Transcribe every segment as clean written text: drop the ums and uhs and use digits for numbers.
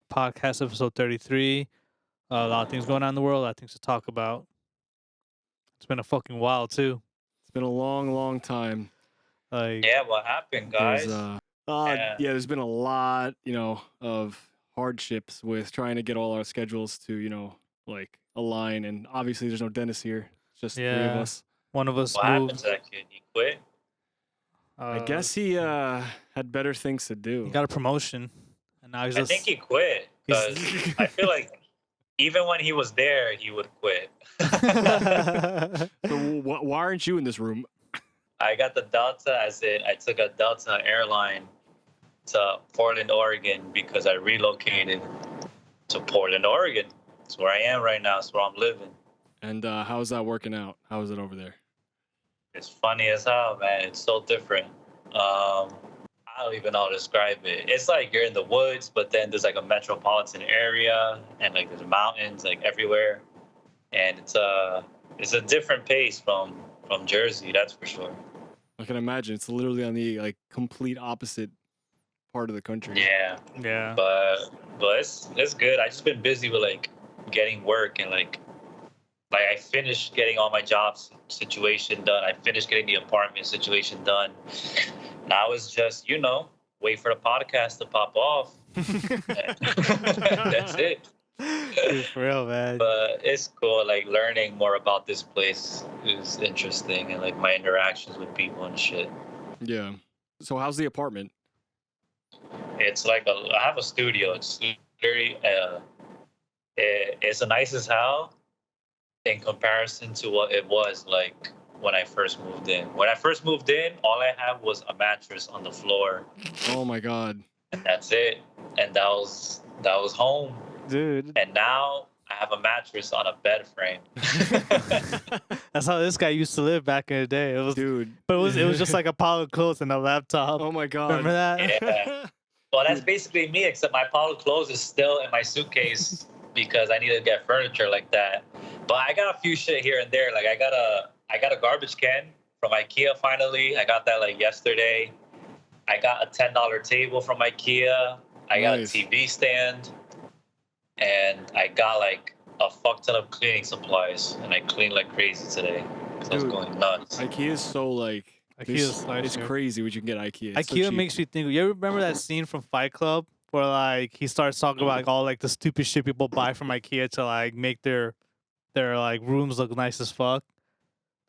podcast episode 33. A lot of things going on in the world, a lot of things to talk about. It's been a fucking while too. It's been a long, long time. Like, Yeah, what happened, guys? There's been a lot, of hardships with trying to get all our schedules to, align. And obviously, there's no dentist here. It's just the three of us. one of us What happened moved. to that kid? He quit? I guess he had better things to do. He got a promotion, and now he's I just. think he quit because I feel like even when he was there, he would quit. So why aren't you in this room? I got the Delta, as in I took a Delta airline to Portland, Oregon, because I relocated to Portland, Oregon. That's where I am right now. That's where I'm living. And how's that working out? How is it over there? It's funny as hell, man. It's so different. I don't even know how to describe it. It's like you're in the woods, but then there's like a metropolitan area, and like there's mountains like everywhere, and it's a different pace from Jersey, that's for sure. I can imagine. It's literally on the complete opposite part of the country. Yeah. But it's good. I just been busy with like getting work and like I finished getting all my jobs situation done. I finished getting the apartment situation done. Now it's just, wait for the podcast to pop off. That's it. Dude, for real, man. But it's cool. Like learning more about this place is interesting, and like my interactions with people and shit. Yeah. So how's the apartment? It's like I have a studio. It's very it's a nice as hell in comparison to what it was like when I first moved in. When I first moved in, all I had was a mattress on the floor. Oh my god. And that's it. And that was home. Dude. And now I have a mattress on a bed frame. That's how this guy used to live back in the day. It was, dude. But it was just like a pile of clothes and a laptop. Oh my god. Remember that? Yeah. Well, that's basically me, except my pile of clothes is still in my suitcase because I need to get furniture like that. But I got a few shit here and there. Like I got a garbage can from IKEA finally. I got that like yesterday. I got a $10 table from IKEA. I got a TV stand. And I got like a fuck ton of cleaning supplies, and I cleaned like crazy today because I was going nuts. IKEA is so like it's dude. crazy what you can get at IKEA. It's IKEA so makes me think. You ever remember that scene from Fight Club where like he starts talking about like all like the stupid shit people buy from IKEA to like make their like rooms look nice as fuck.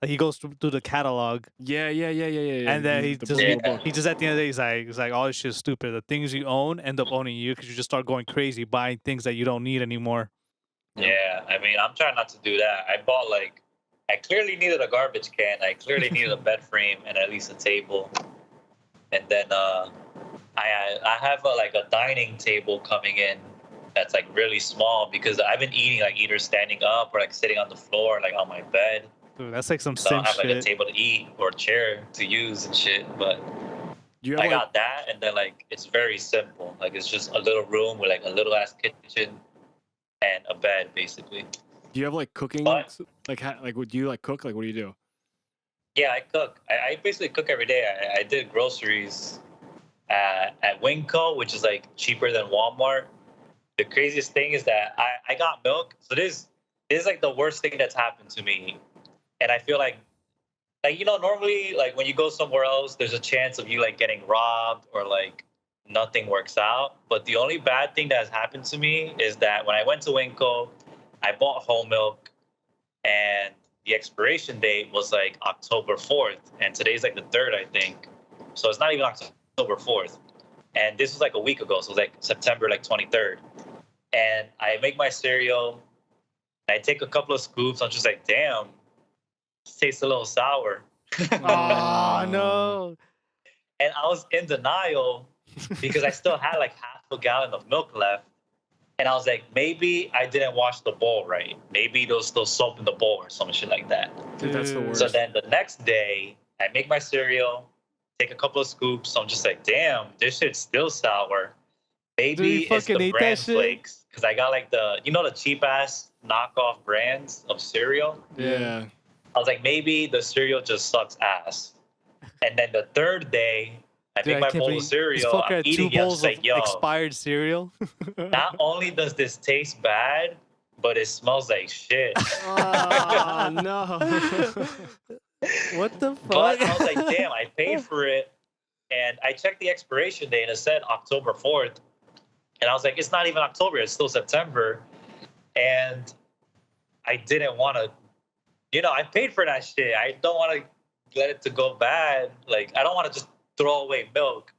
Like he goes through the catalog. Yeah. And then he just at the end of the day he's like all this shit is stupid. The things you own end up owning you because you just start going crazy buying things that you don't need anymore. Yeah, I mean I'm trying not to do that. I clearly needed a garbage can. I clearly needed a bed frame and at least a table. And then I have a dining table coming in that's like really small because I've been eating like either standing up or like sitting on the floor like on my bed. Dude, that's like some so I don't have like shit. a table to eat or a chair to use and shit. But I got that, and then like it's very simple. Like it's just a little room with like a little ass kitchen and a bed, basically. Do you have like cooking? But, do you like cook? Like what do you do? Yeah, I cook. I basically cook every day. I did groceries at Winco, which is like cheaper than Walmart. The craziest thing is that I got milk. So this is like the worst thing that's happened to me. And I feel like normally like when you go somewhere else, there's a chance of you like getting robbed or like nothing works out. But the only bad thing that has happened to me is that when I went to Winco, I bought whole milk and the expiration date was like October 4th. And today's like the 3rd, I think. So it's not even October 4th. And this was like a week ago. So it was like September like 23rd. And I make my cereal. And I take a couple of scoops. I'm just like, damn. Tastes a little sour. Oh no. And I was in denial because I still had like half a gallon of milk left. And I was like, maybe I didn't wash the bowl right. Maybe there was still soap in the bowl or some shit like that. Dude, that's the worst. So then the next day, I make my cereal, take a couple of scoops. I'm just like, damn, this shit's still sour. Maybe it's the bran flakes. Because I got like the cheap ass knockoff brands of cereal. Yeah. I was like, maybe the cereal just sucks ass. And then the third day, I Dude, make my can't bowl believe of cereal. this fucker I'm had 2 eating it. I'm bowls just of like, yo, expired cereal. not only does this taste bad, but it smells like shit. Oh no. What the fuck? But I was like, damn, I paid for it. And I checked the expiration date and it said October 4th. And I was like, it's not even October, it's still September. And I didn't want to, I paid for that shit. I don't want to let it to go bad. Like, I don't want to just throw away milk,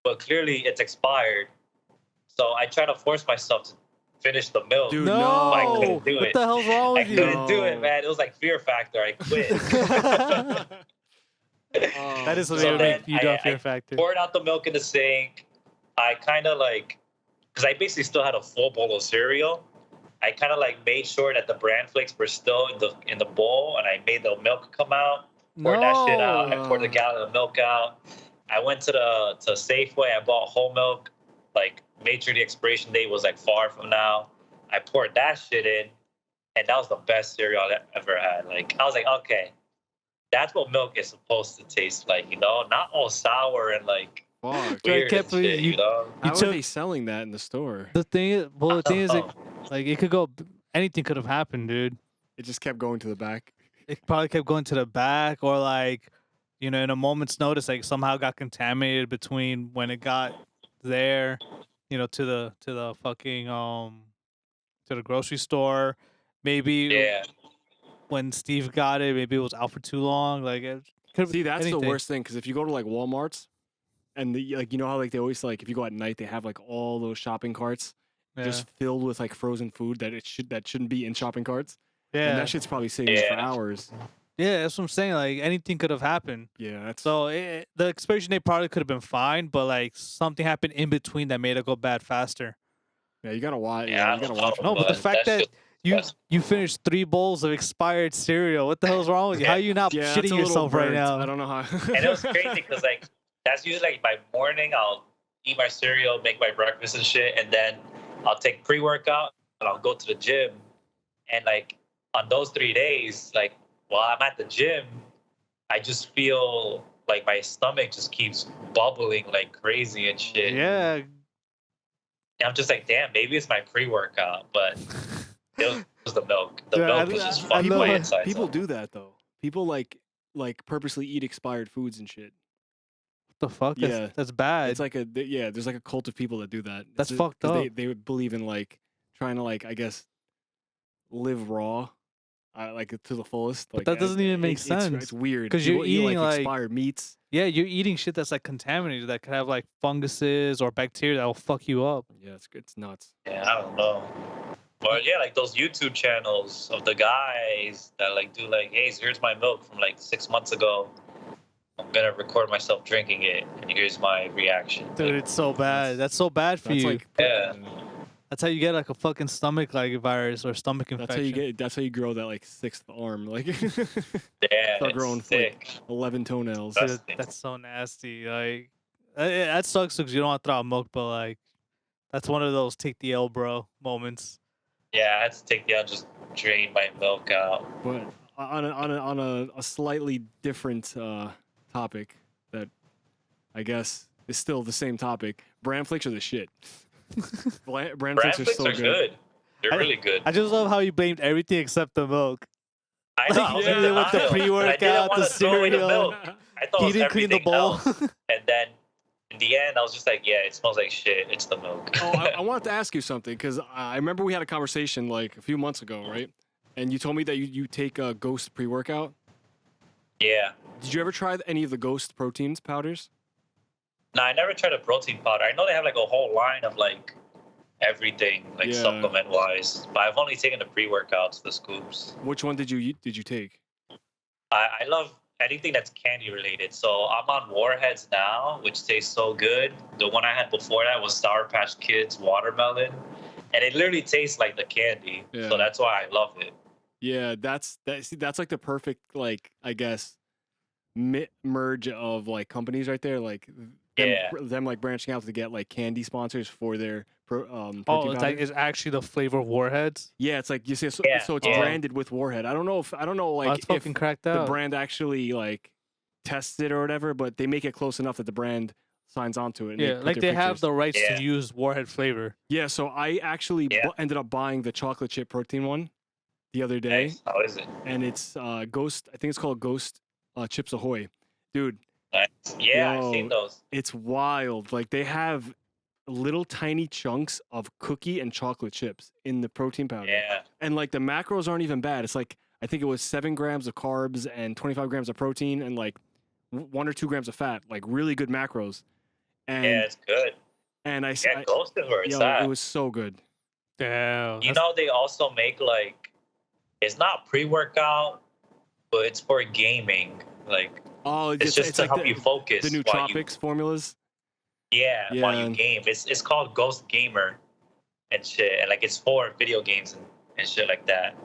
but clearly it's expired. So I try to force myself to finish the milk. Dude, No, no. I couldn't do what it. the hell's wrong I with you? couldn't do it, man. It was like Fear Factor. I quit. That is what So they then make you do I Fear Factor. poured out the milk in the sink. I kind of like, because I basically still had a full bowl of cereal. I kind of like made sure that the bran flakes were still in the bowl, and I made the milk come out. Poured that shit out. I poured the gallon of milk out. I went to Safeway. I bought whole milk. Like, made sure the expiration date was like far from now. I poured that shit in, and that was the best cereal I ever had. Like, I was like, okay, that's what milk is supposed to taste like, not all sour and like Fuck. weird and shit, How took- are they selling that in the store? The thing is, well, the thing is, Oh. like, it could go, anything could have happened, dude. It just kept going to the back. It probably kept going to the back, or like, in a moment's notice, like somehow got contaminated between when it got there, to the fucking to the grocery store. Maybe Yeah. when Steve got it, maybe it was out for too long. Like, it could See, that's anything. the worst thing, because if you go to like Walmart's, and how like they always like if you go at night they have like all those shopping carts Yeah. just filled with like frozen food that shouldn't be in shopping carts. yeah, And that shit's probably sitting there for Yeah. hours. yeah. That's what I'm saying. Like, anything could have happened. Yeah, that's So the expiration date probably could have been fine, but like something happened in between that made it go bad faster. yeah. You gotta watch. Yeah, Yeah, I you gotta don't watch. know, No, but the But fact that's that just- you finished 3 bowls of expired cereal, what the hell's wrong with you? How are you not Yeah, that's a shitting little yourself right burnt. now? I don't know how. And it was crazy because like that's usually like by morning I'll eat my cereal, make my breakfast and shit, and then I'll take pre-workout and I'll go to the gym. And like on those 3 days, like while I'm at the gym, I just feel like my stomach just keeps bubbling like crazy and shit. Yeah. And I'm just like, damn, maybe it's my pre-workout, but it was the milk. The Dude, milk was just I fucking know my it. insides. People up. do that though. People like purposely eat expired foods and shit. What the fuck? Yeah. That's bad. It's like there's like a cult of people that do that. That's It's fucked 'cause up. They believe in like trying to like I guess live raw, like to the fullest. But Like that doesn't even make it's sense, weird 'cause you're People eat, eating, like- expired meats. yeah, you're eating shit that's like contaminated that could have like funguses or bacteria that will fuck you up. Yeah, it's nuts. Yeah, I don't know. But yeah, like those YouTube channels of the guys that like do like, hey, here's my milk from like 6 months ago. I'm gonna record myself drinking it, and here's my reaction. Dude, it's so bad. That's so bad for That's you. like Yeah. That's how you get like a fucking stomach like virus or stomach infection. That's how you grow that like 6th arm, like Yeah, start it's growing sick. 11 toenails. That's- Dude, that's so nasty. Like that sucks because you don't want to throw out milk, but like that's one of those take the L, bro moments. Yeah, I had to take the out, just drain my milk out. But on a slightly different topic that I guess is still the same topic. Bran flakes are the shit. Bran Bran flakes are flakes so are good. They're I- really good. I just love how you blamed everything except the milk. I know. I was yeah, in they went the denial. I pre-workout, didn't want the to throw away the cereal. milk. I thought He it was didn't clean the everything bowl. else. And then in the end, I was just like, yeah, it smells like shit. It's the milk. Oh, I wanted to ask you something because I remember we had a conversation like a few months ago, right? And you told me that you take a Ghost pre-workout. Yeah. Did you ever try any of the Ghost proteins powders? No, I never tried a protein powder. I know they have like a whole line of like everything, like Yeah. supplement wise. But I've only taken the pre-workouts, the scoops. Which one did you take? I love anything that's candy related. So I'm on Warheads now, which tastes so good. The one I had before that was Sour Patch Kids watermelon, and it literally tastes like the candy. Yeah. So that's why I love it. Yeah, that's like the perfect like I guess merge of like companies right there. Like Yeah. them like branching out to get like candy sponsors for their protein Oh, it's like powders. it's actually the flavor of Warheads. Yeah, it's like you see, so, Yeah, so it's yeah. branded with Warhead. I don't know Oh, like that's if fucking cracked the out. brand actually like tests it or whatever, but they make it close enough that the brand signs onto it. And Yeah, put like their they have pictures. the rights Yeah. to use Warhead flavor. Yeah, so I actually ended up buying the chocolate chip protein one the other day, Nice. How is it? and it's Ghost. I think it's called Ghost Chips Ahoy, dude. Nice. Yeah, I've seen Yo, those. It's wild. Like they have little tiny chunks of cookie and chocolate chips in the protein powder. Yeah. And like the macros aren't even bad. It's like I think it was 7 grams of carbs and 25 grams of protein and like 1 or 2 grams of fat. Like really good macros. And Yeah, it's good. and I Yeah, Ghost is where it's yo, at. it was so good. Damn. You know, they also make like, it's not pre-workout, but it's for gaming. Like, Oh, it's just to like help you focus. the while you- nootropics formulas. while you game. It's called Ghost Gamer and shit. And like, it's for video games and shit like that.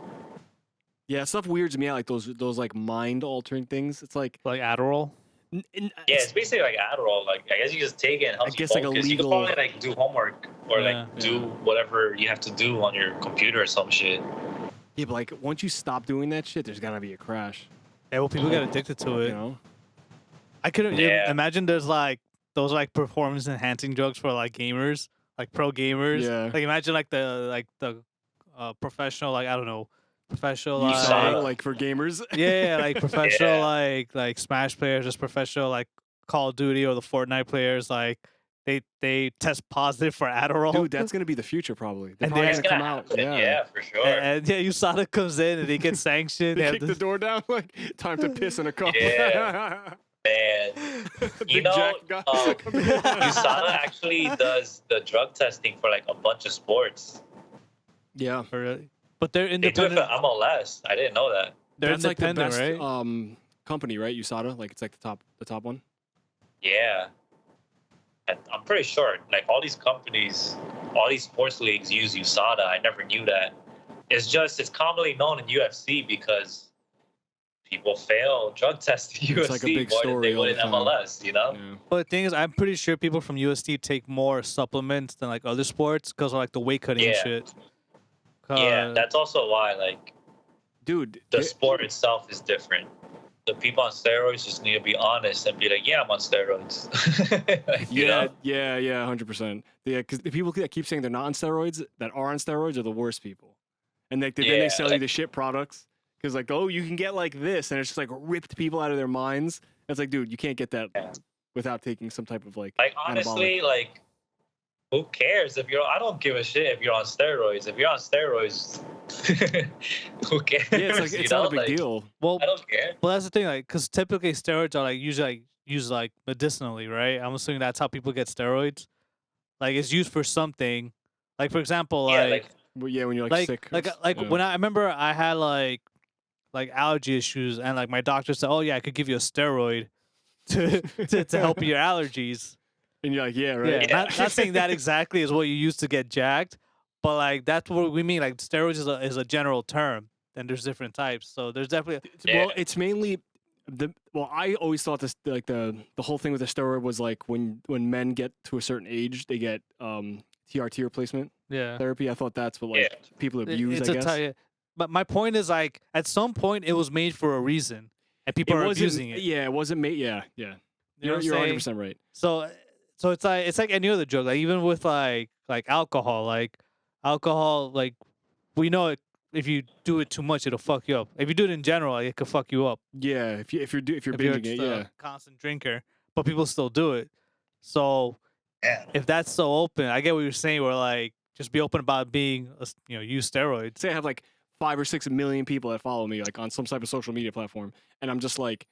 Yeah, stuff weirds me out, like those like mind altering things. It's like Adderall. Yeah, it's basically like Adderall. Like, I guess you just take it and helps you guess, like, focus. a You can legal- probably like do homework or Yeah. like do whatever you have to do on your computer or some shit. yeah, but like once you stop doing that shit, there's gotta be a crash. Yeah, well, people get addicted to You it. know? I couldn't Yeah. imagine there's like those like performance enhancing drugs for like gamers, like pro gamers. Yeah. Like imagine like the professional, like I don't know, professional You like, saw it, like- like for gamers. yeah, like professional Yeah. like Smash players, just professional like Call of Duty or the Fortnite players, like they test positive for Adderall. Dude, that's gonna be the future probably. They're And probably they- It's gonna gonna come out. happen. Yeah. Yeah, for sure. and yeah, USADA comes in and they get sanctioned. They They kick have the to- door down, like time to piss in a cup. Yeah. Man, Big you know, Jack guy come in. USADA actually does the drug testing for like a bunch of sports. Yeah. Really? But they're They do it for independent. MLS. I didn't know that. They're That's like the independent, best right? company, right? USADA, like it's like the top one. Yeah. I'm pretty sure. Like all these companies, all these sports leagues use USADA. I never knew that. It's commonly known in UFC because people fail drug tests in It's UFC like a big more than they story all would in the time. MLS, you know? Yeah. But the thing is, I'm pretty sure people from USD take more supplements than like other sports because of like the weight cutting and Yeah. shit. Yeah, that's also why like Dude, the sport itself is different. The people on steroids just need to be honest and be like, yeah, I'm on steroids. Like, you know? yeah, 100%. Yeah, because the people that keep saying they're not on steroids, that are on steroids, are the worst people. And like then Yeah, they sell you like- the shit products because like, oh, you can get like this, and it's just like ripped people out of their minds. It's like, dude, you can't get that Yeah. without taking some type of like. Like anabolic. honestly, like who cares if you're? I don't give a shit if you're on steroids. If you're on steroids, who cares? Yeah, it's like you it's know? not a big Like, well, I don't care. well, that's the thing, like, because typically steroids are like usually like, used like medicinally, right? I'm assuming that's how people get steroids. Like it's used for something. Like for example, Yeah, like Well, yeah, when you're like sick. yeah. when I remember I had like allergy issues and like my doctor said, oh yeah, I could give you a steroid to help your allergies. And you're like, yeah, right. Yeah, Yeah. not saying that exactly is what you use to get jacked, but like that's what we mean. Like steroids is a general term, and there's different types. So there's definitely Well, Yeah. it's mainly I always thought this like the whole thing with the steroid was like when men get to a certain age, they get TRT replacement yeah. therapy. I thought that's what like Yeah. people abuse. It's I a guess ty- but my point is like at some point it was made for a reason, and people are wasn't- abusing it. Yeah, it wasn't made. Yeah. You know You're what I'm 100 saying? percent right. So it's like any other drug. Like even with like alcohol, like we know it, if you do it too much, it'll fuck you up. If you do it in general, like, it could fuck you up. Yeah, if you're If binging you're it, just yeah. a constant drinker, but people still do it. So Yeah. if that's so open, I get what you're saying. Where like just be open about being use steroids. Say I have like 5 or 6 million people that follow me like on some type of social media platform, and I'm just like,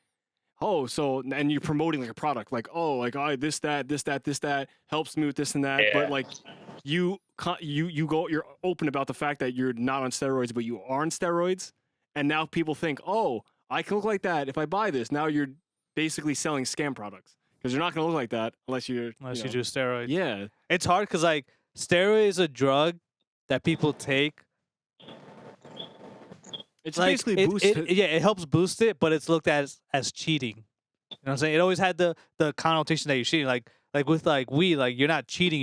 oh, so and you're promoting like a product, like oh, like this that helps me with this and that, but Yeah. like you're open about the fact that you're not on steroids, but you are on steroids, and now people think, oh, I can look like that if I buy this. Now you're basically selling scam products because you're not gonna look like that unless you Do steroids. Yeah, It's hard because like steroid is a drug that people take. it's Like, basically boost. it helps boost it, but it's looked at as cheating. You know what I'm saying? It always had the connotation that you're cheating. Like with like weed, like you're not cheating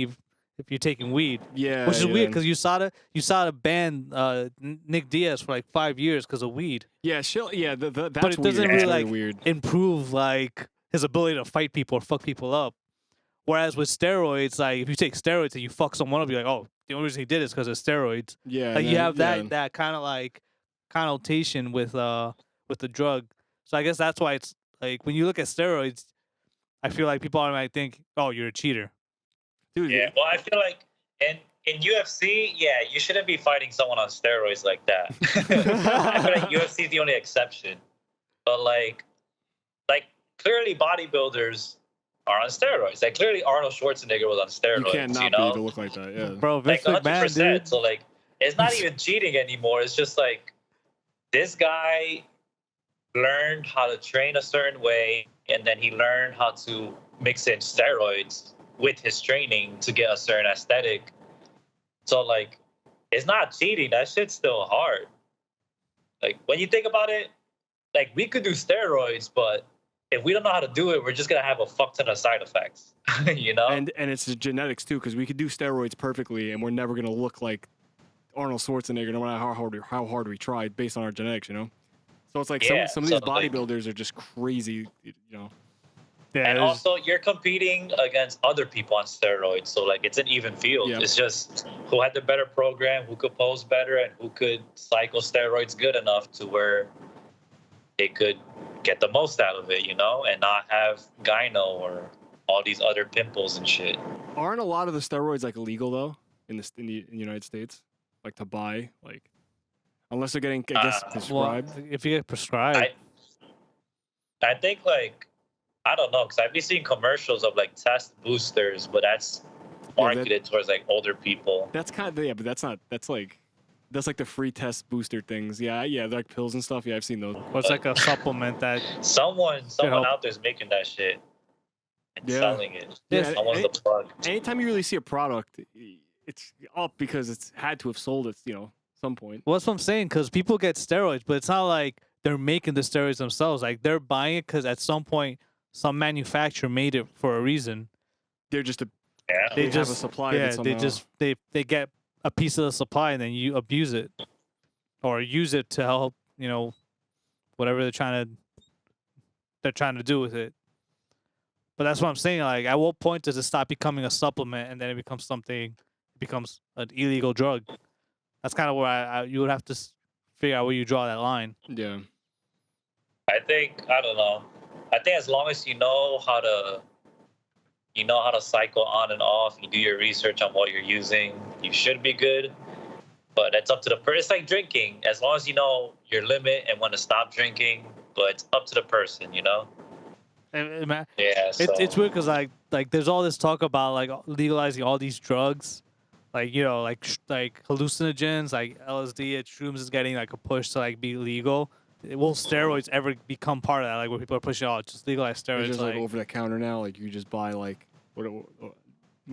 if you're taking weed, Yeah, which is yeah. weird because USADA banned Nick Diaz for like 5 years because of weed. Yeah, yeah, that's But it doesn't weird. really That's like weird. improve like his ability to fight people or fuck people up. Whereas with steroids, like if you take steroids and you fuck someone up, you're like, oh, the only reason he did it is because of steroids. Yeah, Like and you then- have yeah. that kind of like connotation with the drug. So I guess that's why it's like when you look at steroids, I feel like people automatically think, oh, you're a cheater. Dude, Yeah, well, I feel like in UFC, yeah, you shouldn't be fighting someone on steroids like that. I feel like UFC is the only exception. But like clearly bodybuilders are on steroids. Like clearly Arnold Schwarzenegger was on steroids. you can't not know? be to look like that. Yeah. Bro, Like Vince McMahon, 100%. dude. So like it's not even cheating anymore. It's just like this guy learned how to train a certain way, and then he learned how to mix in steroids with his training to get a certain aesthetic. So like it's not cheating. That shit's still hard. Like when you think about it, like we could do steroids, but if we don't know how to do it, we're just gonna have a fuck ton of side effects. You know? And it's the genetics too, because we could do steroids perfectly, and we're never gonna look like Arnold Schwarzenegger, no matter how hard we tried, based on our genetics. You know. So it's like Yeah, some of these so, like- bodybuilders are just crazy. You know. Yeah, And there's- also, you're competing against other people on steroids, so like it's an even field. Yeah. It's just who had the better program, who could pose better, and who could cycle steroids good enough to where they could get the most out of it, you know, and not have gyno or all these other pimples and shit. Aren't a lot of the steroids like illegal though in the United States, like to buy, like unless they're getting, I guess, well, prescribed. if you get prescribed, I think like I don't know, because I've been seeing commercials of like test boosters, but that's marketed towards like older people. That's kind of, yeah, but that's not. That's like the free test booster things. Yeah, they're like pills and stuff. Yeah, I've seen those. well, it's like a supplement that Someone help. out there's making that shit and Yeah. selling it. Yeah, Someone's the plug. Anytime you really see a product, it's up because it's had to have sold at some point. Well, that's what I'm saying, because people get steroids, but it's not like they're making the steroids themselves. Like they're buying it because at some point some manufacturer made it for a reason. They're just Yeah. they They have just a supply. of it yeah, they somehow. just they get a piece of the supply and then you abuse it or use it to help whatever they're trying to do with it. But that's what I'm saying. Like, at what point does it stop becoming a supplement and then it becomes an illegal drug? That's kind of where you would have to figure out where you draw that line. Yeah. I don't know. I think as long as you know how to cycle on and off, you do your research on what you're using, you should be good. But it's up to the person. It's like drinking. As long as you know your limit and when to stop drinking, but it's up to the person, you know? Yeah, So it's weird because like there's all this talk about like legalizing all these drugs, like like hallucinogens, like LSD, shrooms is getting like a push to like be legal. Will steroids ever become part of that? Like where people are pushing, oh, just legalize steroids. It's just like over the counter now. Like you just buy like what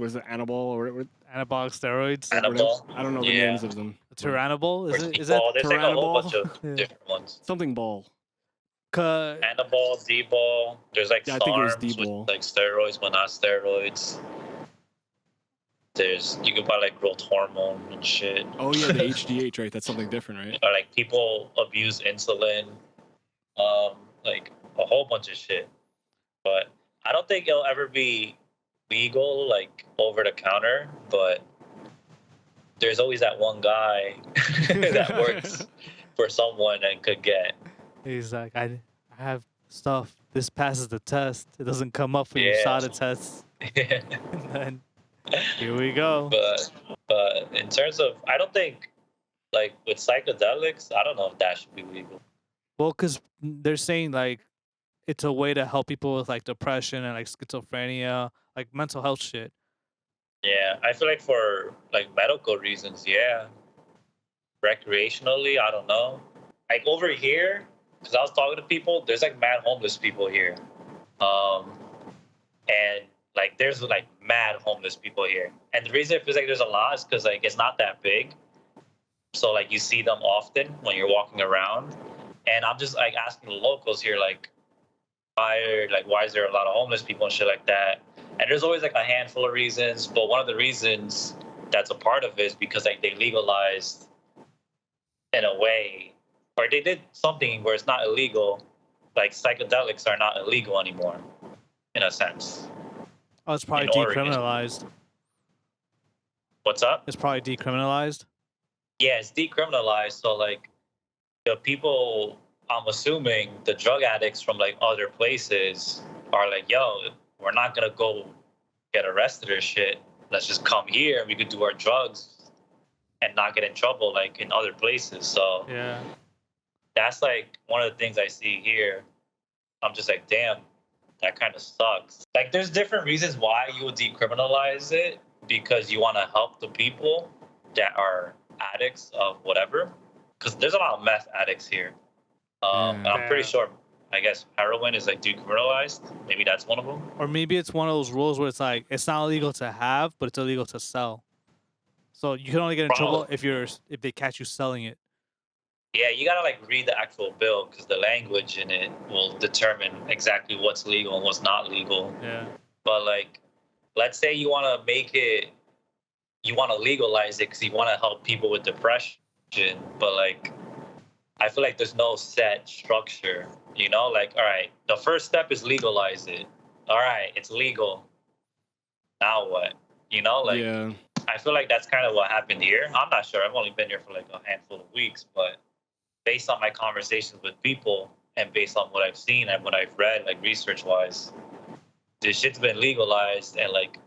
is it, Anabol or what? anabolic steroids. Anabol. I don't know the Yeah. names of them. Tyrannabol? Or Is that T-ball. There's like a whole bunch of Yeah. different ones. Something ball. Anabol, D-ball. There's like Yeah, I think it was farms D-ball. with like steroids, but not steroids. You can buy like growth hormone and shit. Oh yeah, the HGH, right? That's something different, right? Or like people abuse insulin, like a whole bunch of shit. But I don't think it'll ever be legal, like over the counter. But there's always that one guy that works for someone and could get. He's like, I have stuff. This passes the test. It doesn't come up when you Yeah. saw the test. And then here we go. But in terms of, I don't think like with psychedelics, I don't know if that should be legal. Well, because they're saying like it's a way to help people with like depression and like schizophrenia, like mental health shit. Yeah, I feel like for like medical reasons, yeah. Recreationally, I don't know. Like over here, because I was talking to people, there's like mad homeless people here, and like there's like mad homeless people here. And the reason it feels like there's a lot is because like it's not that big, so like you see them often when you're walking around. And I'm just like asking the locals here, like why is there a lot of homeless people and shit like that? And there's always like a handful of reasons, but one of the reasons that's a part of it is because like they legalized in a way, or they did something where it's not illegal. Like psychedelics are not illegal anymore, in a sense. Oh, it's probably in Oregon. decriminalized. What's up? It's probably decriminalized. Yeah, it's decriminalized. So like the people, I'm assuming the drug addicts from like other places are like, yo, we're not gonna go get arrested or shit. Let's just come here and we could do our drugs and not get in trouble like in other places. So Yeah. that's like one of the things I see here. I'm just like, damn, that kind of sucks. Like there's different reasons why you would decriminalize it, because you want to help the people that are addicts of whatever. Because there's a lot of meth addicts here. And I'm pretty sure, I guess heroin is like decriminalized. Maybe that's one of them. Or maybe it's one of those rules where it's like it's not illegal to have, but it's illegal to sell. So you can only get in trouble if they catch you selling it. Yeah, you gotta like read the actual bill, because the language in it will determine exactly what's legal and what's not legal. Yeah. But like, let's say you want to legalize it because you want to help people with depression, but like, I feel like there's no set structure, you know? Like, all right, the first step is legalize it. All right, it's legal. Now what? You know, like, Yeah. I feel like that's kind of what happened here. I'm not sure. I've only been here for like a handful of weeks, but based on my conversations with people and based on what I've seen and what I've read, like research-wise, this shit's been legalized, and like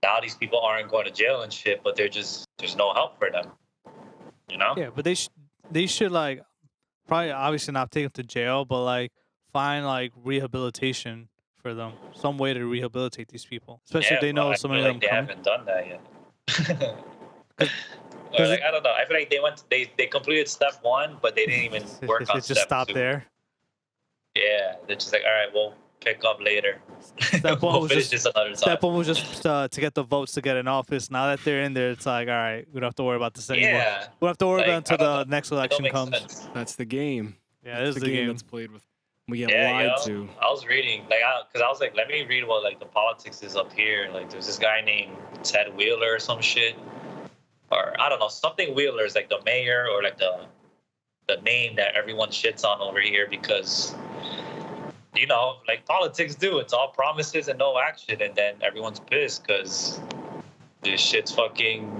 now these people aren't going to jail and shit, but there's no help for them, you know? Yeah, but they should like probably obviously not take them to jail, but like find like rehabilitation for them, some way to rehabilitate these people, especially if they know some of them. They haven't done that yet. Or like, I don't know. I feel like they completed step 1, but they didn't even work on it step 2. just stopped there. Yeah, they're just like, all right, we'll pick up later. Step one we'll was finish just this another time. Step one was just to get the votes to get in office. Now that they're in there, it's like, all right, we don't have to worry about this anymore. Yeah, We don't have to worry like, about it until I the don't next know. It don't election make comes. sense. That's the game. Yeah, this is the the game. that's played with. We get Yeah, lied yo, to. I was reading, like, because I was like, let me read what like the politics is up here. Like, there's this guy named Ted Wheeler or some shit, or I don't know, something Wheeler is like the mayor or like the name that everyone shits on over here because, you know, like politics do. It's all promises and no action, and then everyone's pissed because this shit's fucking.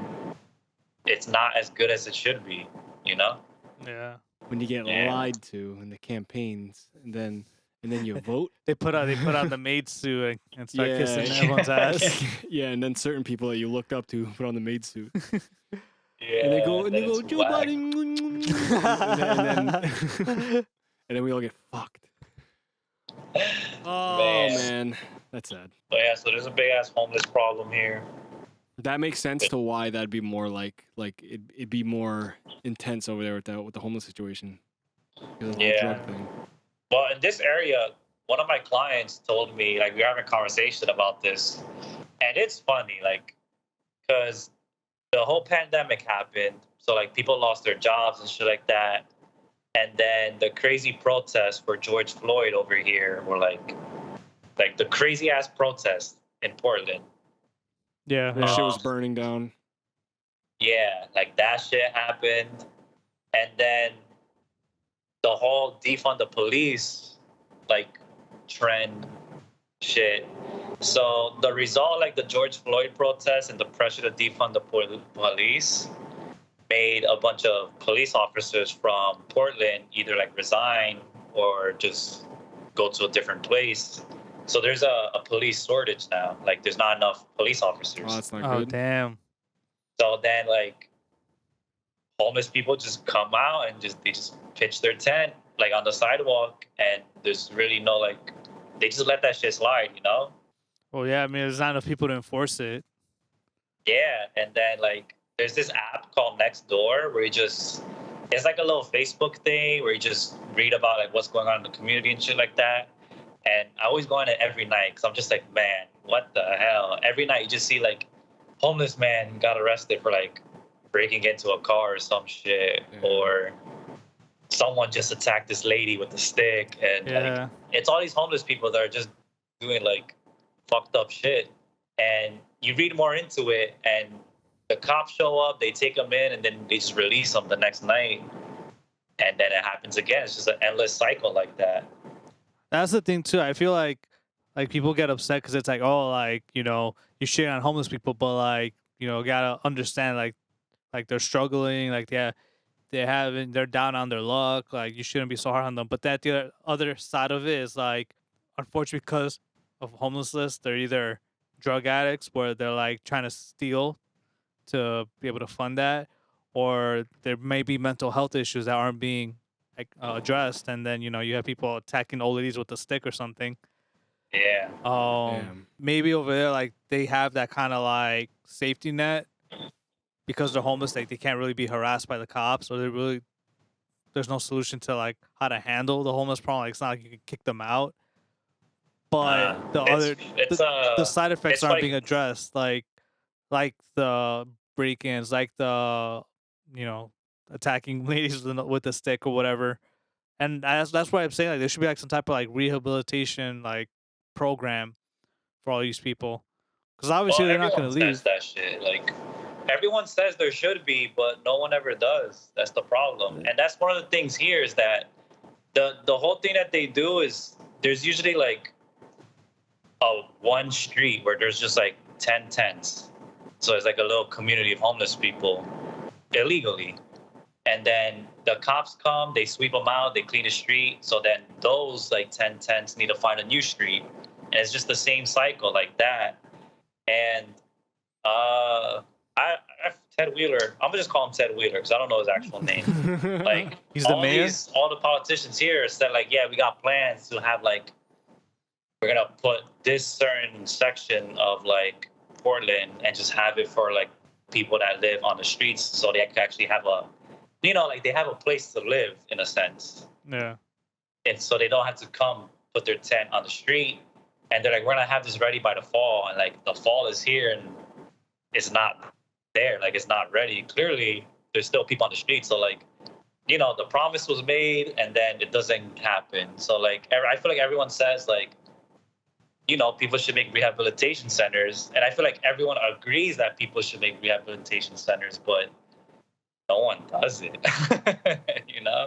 It's not as good as it should be, you know. Yeah. When you get Yeah. lied to in the campaigns, and then you vote. They put on the maid suit and start Yeah. kissing everyone's ass. Yeah, and then certain people that you looked up to put on the maid suit. Yeah, And they go, it's Joe whack. Biden. and then we all get fucked. Oh, man. That's sad. But yeah, so there's a big ass homeless problem here. That makes sense to why that'd be more like it'd be more intense over there with the homeless situation. Because of the whole Yeah. drug thing. Well, in this area, one of my clients told me, like, we were having a conversation about this, and it's funny, like, because the whole pandemic happened, so like people lost their jobs and shit like that, and then the crazy protests for George Floyd over here were like the crazy ass protests in Portland. Yeah. That shit was burning down. Yeah, like that shit happened, and then the whole defund the police like trend shit. So the result, like the George Floyd protests and the pressure to defund the police, made a bunch of police officers from Portland either like resign or just go to a different place. So there's a police shortage now. Like there's not enough police officers. Oh, that's not Oh good. damn. So then, like, homeless people just come out and they just pitch their tent like on the sidewalk, and there's really no like, they just let that shit slide, you know? Well, yeah. I mean, there's not enough people to enforce it. Yeah, and then like, there's this app called Nextdoor where it's like a little Facebook thing where you just read about like what's going on in the community and shit like that. And I always go on it every night because I'm just like, man, what the hell? Every night you just see like, homeless man got arrested for like breaking into a car or some shit, or someone just attacked this lady with a stick, and like it's all these homeless people that are just doing like fucked up shit. And you read more into it, and the cops show up, they take them in, and then they just release them the next night, and then it happens again. It's just an endless cycle like that. That's the thing too. I feel like like people get upset because it's like, oh, like, you know, you shit on homeless people, but like, you know, gotta understand like they're struggling, like they're down on their luck, like you shouldn't be so hard on them. But that the other side of it is like, unfortunately, because of homelessness, they're either drug addicts where they're like trying to steal to be able to fund that, or there may be mental health issues that aren't being like addressed, and then you know you have people attacking old ladies with a stick or something. Yeah. Damn. Maybe over there like they have that kind of like safety net because they're homeless, like they can't really be harassed by the cops, or there's no solution to like how to handle the homeless problem. Like it's not like you can kick them out, but the side effects it's aren't like, being addressed, like the break-ins, like the you know attacking ladies with a stick or whatever. And that's why I'm saying like there should be like some type of like rehabilitation like program for all these people, because obviously they're not going everyone to leave. says that shit. Like everyone says there should be, but no one ever does. That's the problem. And that's one of the things here is that the whole thing that they do is there's usually like a one street where there's just like 10 tents. So it's like a little community of homeless people illegally. And then the cops come, they sweep them out, they clean the street. So then those like 10 tents need to find a new street. And it's just the same cycle like that. And Ted Wheeler, I'm gonna just call him Ted Wheeler because I don't know his actual name. Like He's the mayor? all the politicians here said like, yeah, we got plans to have like, we're gonna put this certain section of like Portland and just have it for like people that live on the streets, so they can actually have a, you know, like they have a place to live in a sense. Yeah. And so they don't have to come put their tent on the street. And they're like, we're gonna have this ready by the fall, and like the fall is here and it's not there, like it's not ready. Clearly, there's still people on the street. So like, you know, the promise was made and then it doesn't happen. So like, I feel like everyone says like, you know, people should make rehabilitation centers, and I feel like everyone agrees that people should make rehabilitation centers, but no one does it. You know.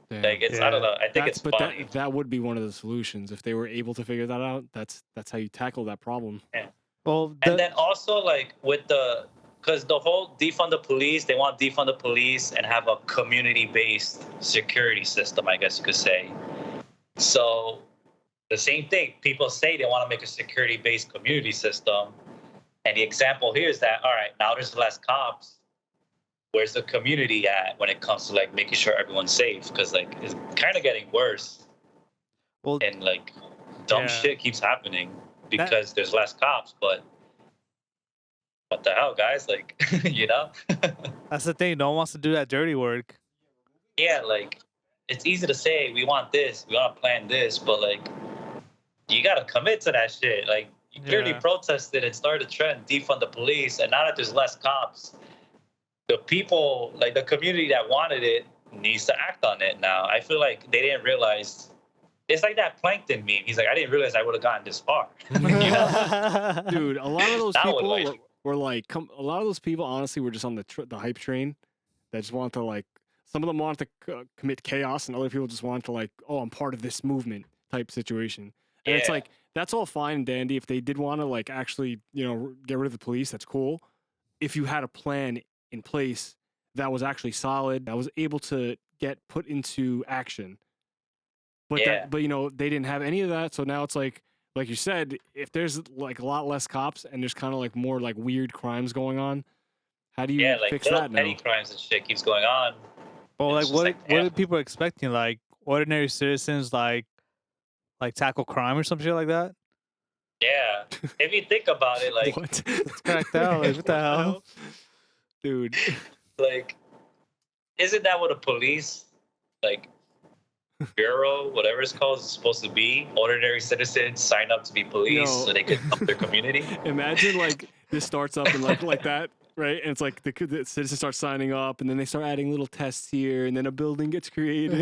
Damn. Like it's, I don't know. I think it's funny. That would be one of the solutions if they were able to figure that out. That's how you tackle that problem. Yeah. Well, And then also like with because the whole defund the police, they want to defund the police and have a community-based security system, I guess you could say. So the same thing, people say they want to make a security-based community system. And the example here is that, all right, now there's less cops. Where's the community at when it comes to like making sure everyone's safe? Because like it's kind of getting worse. Well, and like dumb shit keeps happening because there's less cops. But what the hell, guys? Like, you know? That's the thing. No one wants to do that dirty work. Yeah, like it's easy to say we want this, we want to plan this, but like you gotta commit to that shit. Like you clearly protested and started a trend, defund the police, and now that there's less cops, the people, like the community that wanted it, needs to act on it now. I feel like they didn't realize. It's like that Plankton meme. He's like, I didn't realize I would have gotten this far. You know? Dude, a lot of those That people would, like- were like, a lot of those people honestly were just on the hype train. That just wanted to like, some of them wanted to commit chaos, and other people just wanted to like, oh, I'm part of this movement type situation. And it's like, that's all fine and dandy. If they did want to like actually, you know, get rid of the police, that's cool. If you had a plan in place that was actually solid, that was able to get put into action. But but you know, they didn't have any of that. So now it's like you said, if there's like a lot less cops and there's kind of like more like weird crimes going on, how do you like fix that now? petty crimes and shit keeps going on. Well, like It's what just like, are people expecting? Like ordinary citizens like tackle crime or some shit like that? Yeah. If you think about it, like What? It's cracked out. Like, what the hell? Dude. like, isn't that what a police, like, bureau, whatever it's called, is supposed to be? Ordinary citizens sign up to be police so they can help their community. Imagine like this starts up and like that, right? And it's like the citizens start signing up, and then they start adding little tests here, and then a building gets created.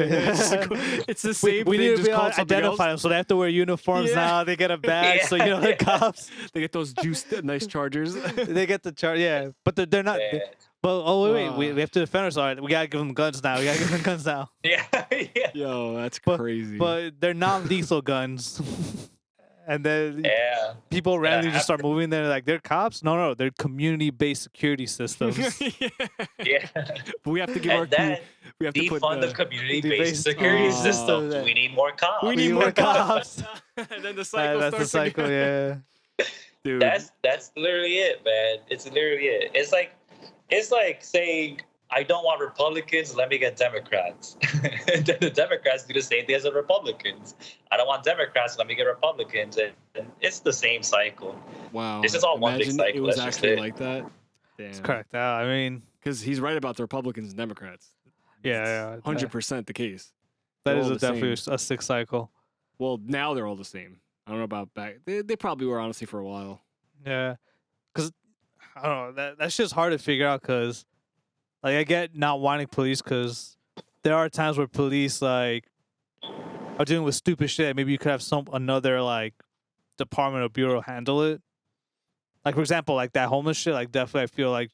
It's the same. We thing, need to just be able called to something identify them, else. so they have to wear uniforms now. They get a badge, so you know the cops. They get those juiced, nice chargers. They get the charge, but they're not. Yeah. But wait, we have to defend ourselves. We gotta give them guns now. We gotta give them guns now. Yeah. Yo, that's But- crazy. But they're non-lethal guns. And then Yeah. people randomly just start after- moving there. Like, they're cops? No, they're community-based security systems. Yeah. We have to give our And then we have to put defund the community-based community-based security security system. system. We need more cops. we need need more more cops. and then the cycle That's the starts cycle, again. yeah. Dude. That's literally it, man. It's literally it. It's like saying I don't want Republicans, let me get Democrats. And then the Democrats do the same thing as the Republicans. I don't want Democrats, let me get Republicans. And it's the same cycle. Wow. This is all one big Imagine cycle, It was that's just actually it. like that. It's Damn. correct. I mean, Because he's right about the Republicans and Democrats. yeah. 100% the case. That They're is all the definitely same. a sick cycle. Well, now they're all the same. I don't know about back. They probably were, honestly, for a while. Yeah. Because, I don't know, that's just hard to figure out because, like, I get not wanting police because there are times where police, like, are dealing with stupid shit. Maybe you could have another, like, department or bureau handle it. Like, for example, like that homeless shit, like, definitely I feel like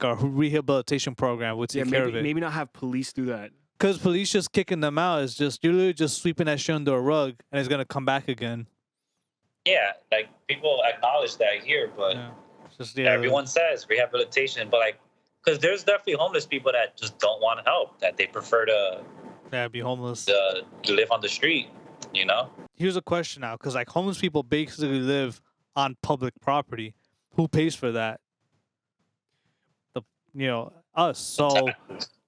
a rehabilitation program would take care of it. Maybe not have police do that. Because police just kicking them out is just, you're literally just sweeping that shit under a rug and it's going to come back again. Yeah, like people acknowledge that here, but Yeah. It's just, everyone says rehabilitation, but like, because there's definitely homeless people that just don't want help, that they prefer to be homeless. live on the street, you know? Here's a question now, because like homeless people basically live on public property. Who pays for that? Us.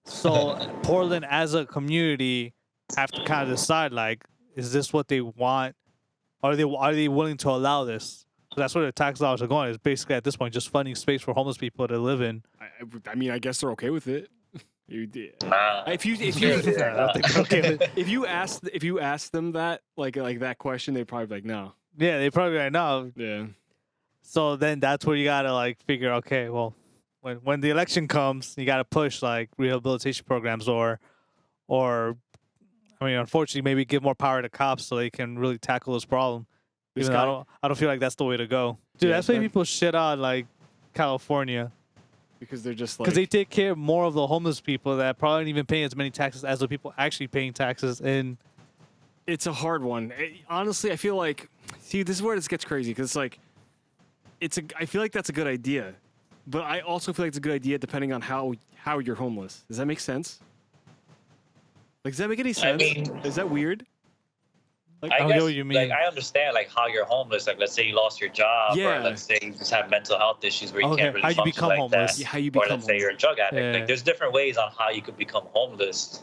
So Portland as a community have to kind of decide, like, is this what they want? Are they willing to allow this? So that's where the tax dollars are going. Is basically at this point just funding space for homeless people to live in. I mean, I guess they're okay with it. Nah. If you They're I don't think they're okay with it. if you ask them that like that question, they'd probably be like, no. Yeah, they probably right now. Yeah. So then that's where you gotta like figure, okay, well, when the election comes, you gotta push like rehabilitation programs or I mean, unfortunately, maybe give more power to cops so they can really tackle this problem. This Even though guy- I don't feel like that's the way to go. Dude, Yeah, that's why that- people shit on like California Because they're just like because they take care more of the homeless people that probably don't even pay as many taxes as the people actually paying taxes in. it's a hard one. Honestly, I feel like this is where this gets crazy because it's like I feel like that's a good idea, but I also feel like it's a good idea depending on how you're homeless. Does that make sense? Like, does that make any sense? mean- Is that weird? Like, I I don't guess, get what you mean. like, I understand like how you're homeless. Like, let's say you lost your job, Yeah. or let's say you just have mental health issues where you Okay, can't really how you function become like homeless. that. Yeah, how you Or become let's say you're a homeless. drug addict. Yeah. Like, there's different ways on how you could become homeless.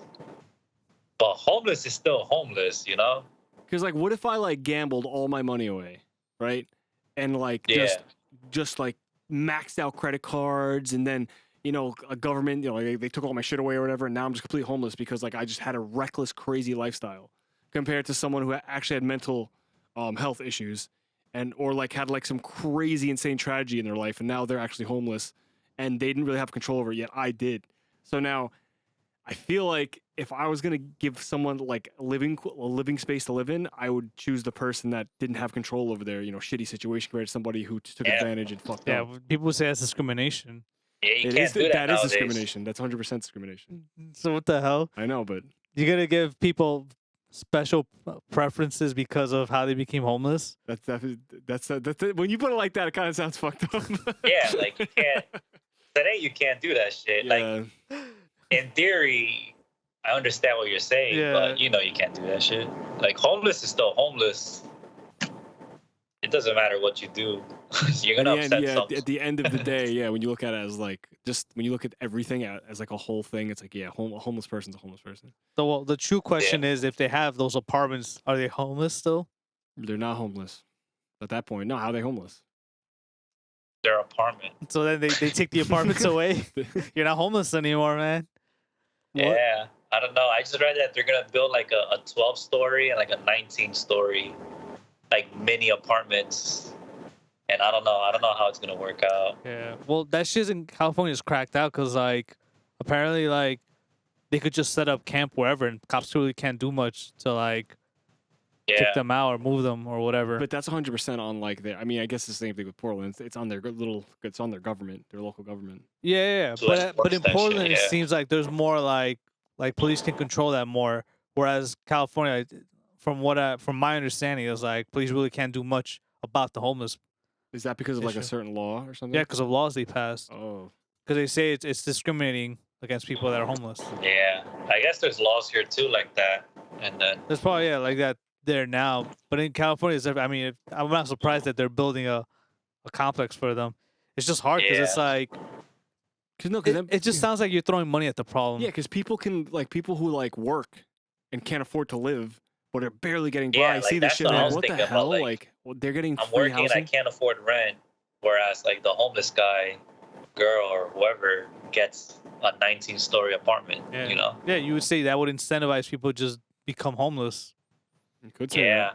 But homeless is still homeless, you know? Because like, what if I like gambled all my money away, right? And like Yeah. just like maxed out credit cards, and then a government, they took all my shit away or whatever, and now I'm just completely homeless because like I just had a reckless, crazy lifestyle compared to someone who actually had mental health issues or like had like some crazy, insane tragedy in their life, and now they're actually homeless, and they didn't really have control over it yet. I did. So now I feel like if I was gonna give someone like a living space to live in, I would choose the person that didn't have control over their shitty situation compared to somebody who took Yeah. advantage and fucked Yeah, up. people say that's discrimination. Yeah, you It can't is do that that is nowadays. discrimination. That's 100% discrimination. So what the hell? I know, but You gotta give people special preferences because of how they became homeless? that's when you put it like that, it kind of sounds fucked up. Yeah, like you can't. Today you can't do that shit. Like Yeah. in theory, I understand what you're saying, Yeah. but you can't do that shit. Like homeless is still homeless. It doesn't matter what you do. You're In gonna the upset end, some. at the end of the day, yeah, when you look at it as like when you look at everything as like a whole thing, it's like, yeah, a homeless person's a homeless person. So well, the true question is, if they have those apartments, are they homeless still? They're not homeless. At that point, no, how are they homeless? Their apartment. So then they take the apartments away. You're not homeless anymore, man. What? Yeah, I don't know. I just read that they're gonna build like a 12-story and like a 19-story, like mini apartments. And I don't know how it's gonna work out. Yeah. Well, that shit in California is cracked out because like apparently like they could just set up camp wherever and cops really can't do much to like Yeah, kick them out or move them or whatever. But that's 100% on like their. I mean, I guess the same thing with Portland. It's on their It's on their government, their local government. Yeah. So that's But in that shit, Portland, it yeah. seems like there's more like police can control that more. Whereas California, from my understanding, is like police really can't do much about the homeless. Is that because of like a issue. certain law or something? Yeah, because of laws they passed. Oh. Because they say it's discriminating against people that are homeless. Yeah, I guess there's laws here too like that, and then There's probably like that there now, but in California, I'm not surprised that they're building a complex for them. It's just hard because it's like it just sounds like you're throwing money at the problem. Yeah, because people who like work and can't afford to live, but are barely getting by. Yeah, See like, this that's shit. what I Like, was what the thinking hell? about, Like, well, they're getting I'm free working and I housing. can't afford rent, whereas like the homeless guy, girl, or whoever gets a 19-story apartment. Yeah. You know? Yeah, you would say that would incentivize people to just become homeless. You could say Yeah.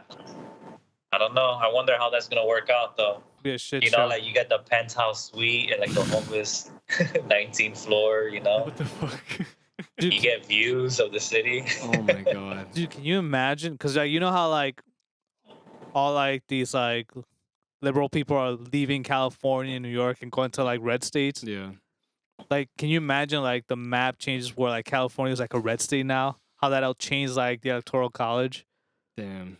I don't know. I wonder how that's gonna work out though. Be a shit You show. know, like you get the penthouse suite and like the homeless 19th floor. You know, What the fuck? Dude, you get views of the city. Oh my god. dude, can you imagine? Because like, you know how like all like these like liberal people are leaving California and New York and going to like red states. Yeah. Like, can you imagine like the map changes where like California is like a red state now? How that'll change like the electoral college? Damn.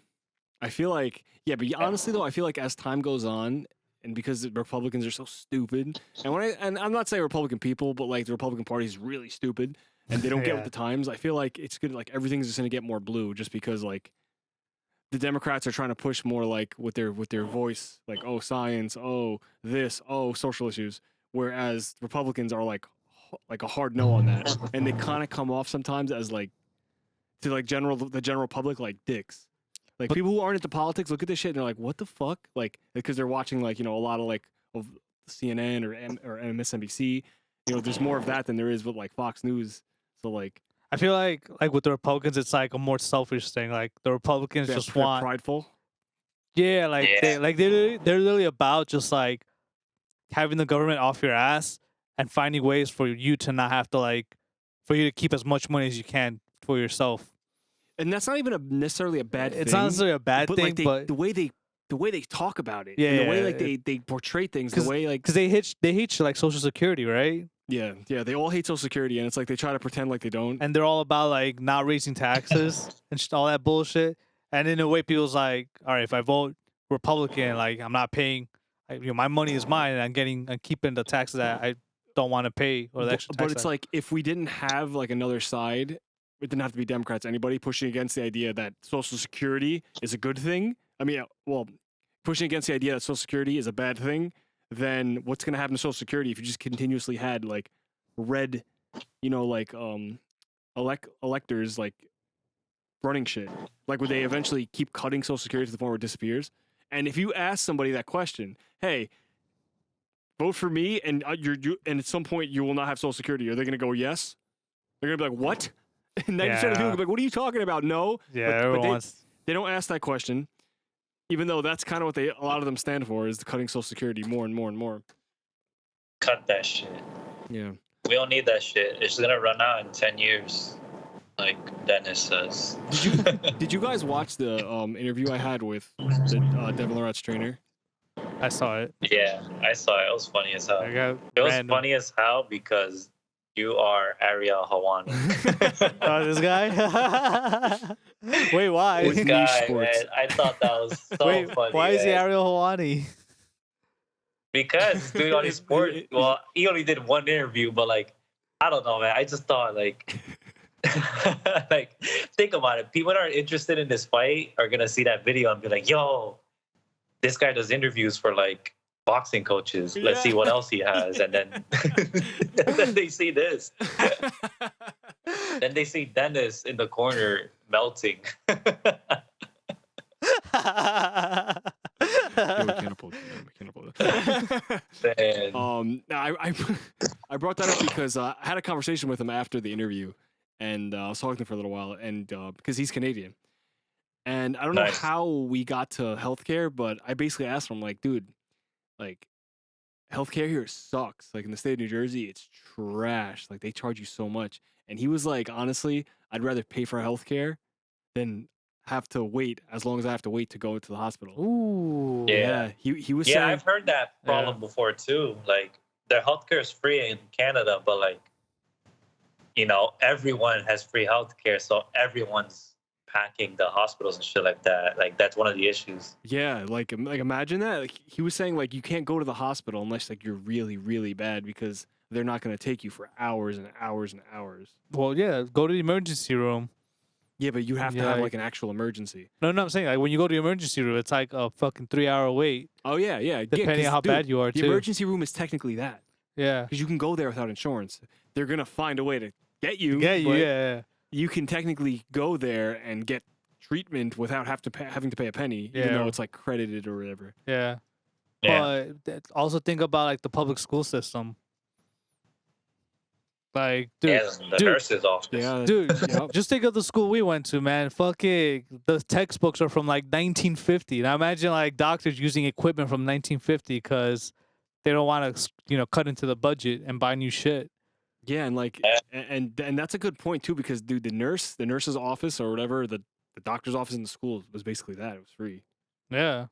I feel like, yeah, but honestly though, I feel like as time goes on, and because the Republicans are so stupid, and I'm not saying Republican people, but like the Republican Party is really stupid, and they don't get Yeah. with the times. I feel like it's good. Like everything's just gonna get more blue, just because like the Democrats are trying to push more like with their voice, like oh science, oh this, oh social issues, whereas Republicans are like a hard no on that, and they kind of come off sometimes as like to like the general public like dicks. Like people who aren't into politics look at this shit and they're like, "What the fuck?" Like because they're watching like a lot of like of CNN or MSNBC. There's more of that than there is with like Fox News. So like, I feel like with the Republicans, it's like a more selfish thing. Like the Republicans they're just want, prideful. yeah, like Yeah. they're literally about just like having the government off your ass and finding ways for you to not have to for you to keep as much money as you can for yourself. And that's not even necessarily a bad thing. It's not necessarily a bad but thing, like but the way they talk about it, Yeah, and the way yeah, like they portray things, the way like because they hate shit like Social Security, right? yeah, they all hate Social Security, and it's like they try to pretend like they don't. And they're all about like not raising taxes and all that bullshit. And in a way, people's like, all right, if I vote Republican, like I'm not paying, my money is mine, and I'm keeping the taxes that I don't want to pay or the extra tax. But it's like if we didn't have like another side, it didn't have to be Democrats. Anybody pushing against the idea that Social Security is a good thing. I mean, well, pushing against the idea that Social Security is a bad thing. Then what's going to happen to Social Security if you just continuously had like red, electors like running shit? Like would they eventually keep cutting Social Security to the point where it disappears? And if you ask somebody that question, hey, vote for me, and and at some point you will not have Social Security, are they going to go yes? They're going to be like, what? And 90% of people will be like, what are you talking about? No. Yeah, but they don't ask that question, even though that's kind of what a lot of them stand for, is cutting Social Security more and more and more. Cut that shit. Yeah. We don't need that shit. It's gonna run out in 10 years, like Dennis says. Did you guys watch the interview I had with the Devil Rats trainer? I saw it. Yeah, I saw it. It was funny as hell. It was funny as hell because you are Ariel Hawani. Oh, this guy? Wait, why? This guy, man, I thought that was so funny. Why is he Ariel Hawani? Because he's doing all these sports. Well, he only did one interview, but like, I don't know, man. I just thought like, like, think about it. People that are interested in this fight are gonna see that video and be like, "Yo, this guy does interviews for like boxing coaches. Let's see what else he has." And then, and then they see this. Then they see Dennis in the corner melting. I brought that up because I had a conversation with him after the interview, and I was talking to him for a little while, and because he's Canadian, and I don't know how we got to healthcare, but I basically asked him, like, dude, like, healthcare here sucks. Like in the state of New Jersey, it's trash. Like they charge you so much, and he was like, honestly, I'd rather pay for healthcare than have to wait as long as I have to wait to go to the hospital. Ooh. Yeah. He was saying, saying, I've heard that problem before too. Like their healthcare is free in Canada, but like, everyone has free healthcare, so everyone's packing the hospitals and shit like that. Like that's one of the issues. Yeah, like imagine that. Like he was saying, like you can't go to the hospital unless like you're really, really bad because they're not going to take you for hours and hours and hours. Well, yeah, go to the emergency room. Yeah, but you have to Yeah, have like- like an actual emergency. No, I'm saying like when you go to the emergency room, it's like a fucking 3-hour wait, Oh yeah, yeah. depending on how bad you are The too. emergency room is technically that Yeah, because you can go there without insurance. They're gonna find a way to get you. yeah, but yeah. You can technically go there and get treatment without having to pay a penny, even Yeah. though it's like credited or whatever. Yeah. Yeah. Also think about like the public school system. Like, dude, Yeah, the dude, nurse's office. Yeah, dude, Yep. just think of the school we went to, man. Fucking, the textbooks are from like 1950. Now imagine like doctors using equipment from 1950 because they don't want to, cut into the budget and buy new shit. Yeah, and like, Yeah. and that's a good point too because dude, the nurse's office or whatever, the doctor's office in the school was basically that. It was free. Yeah.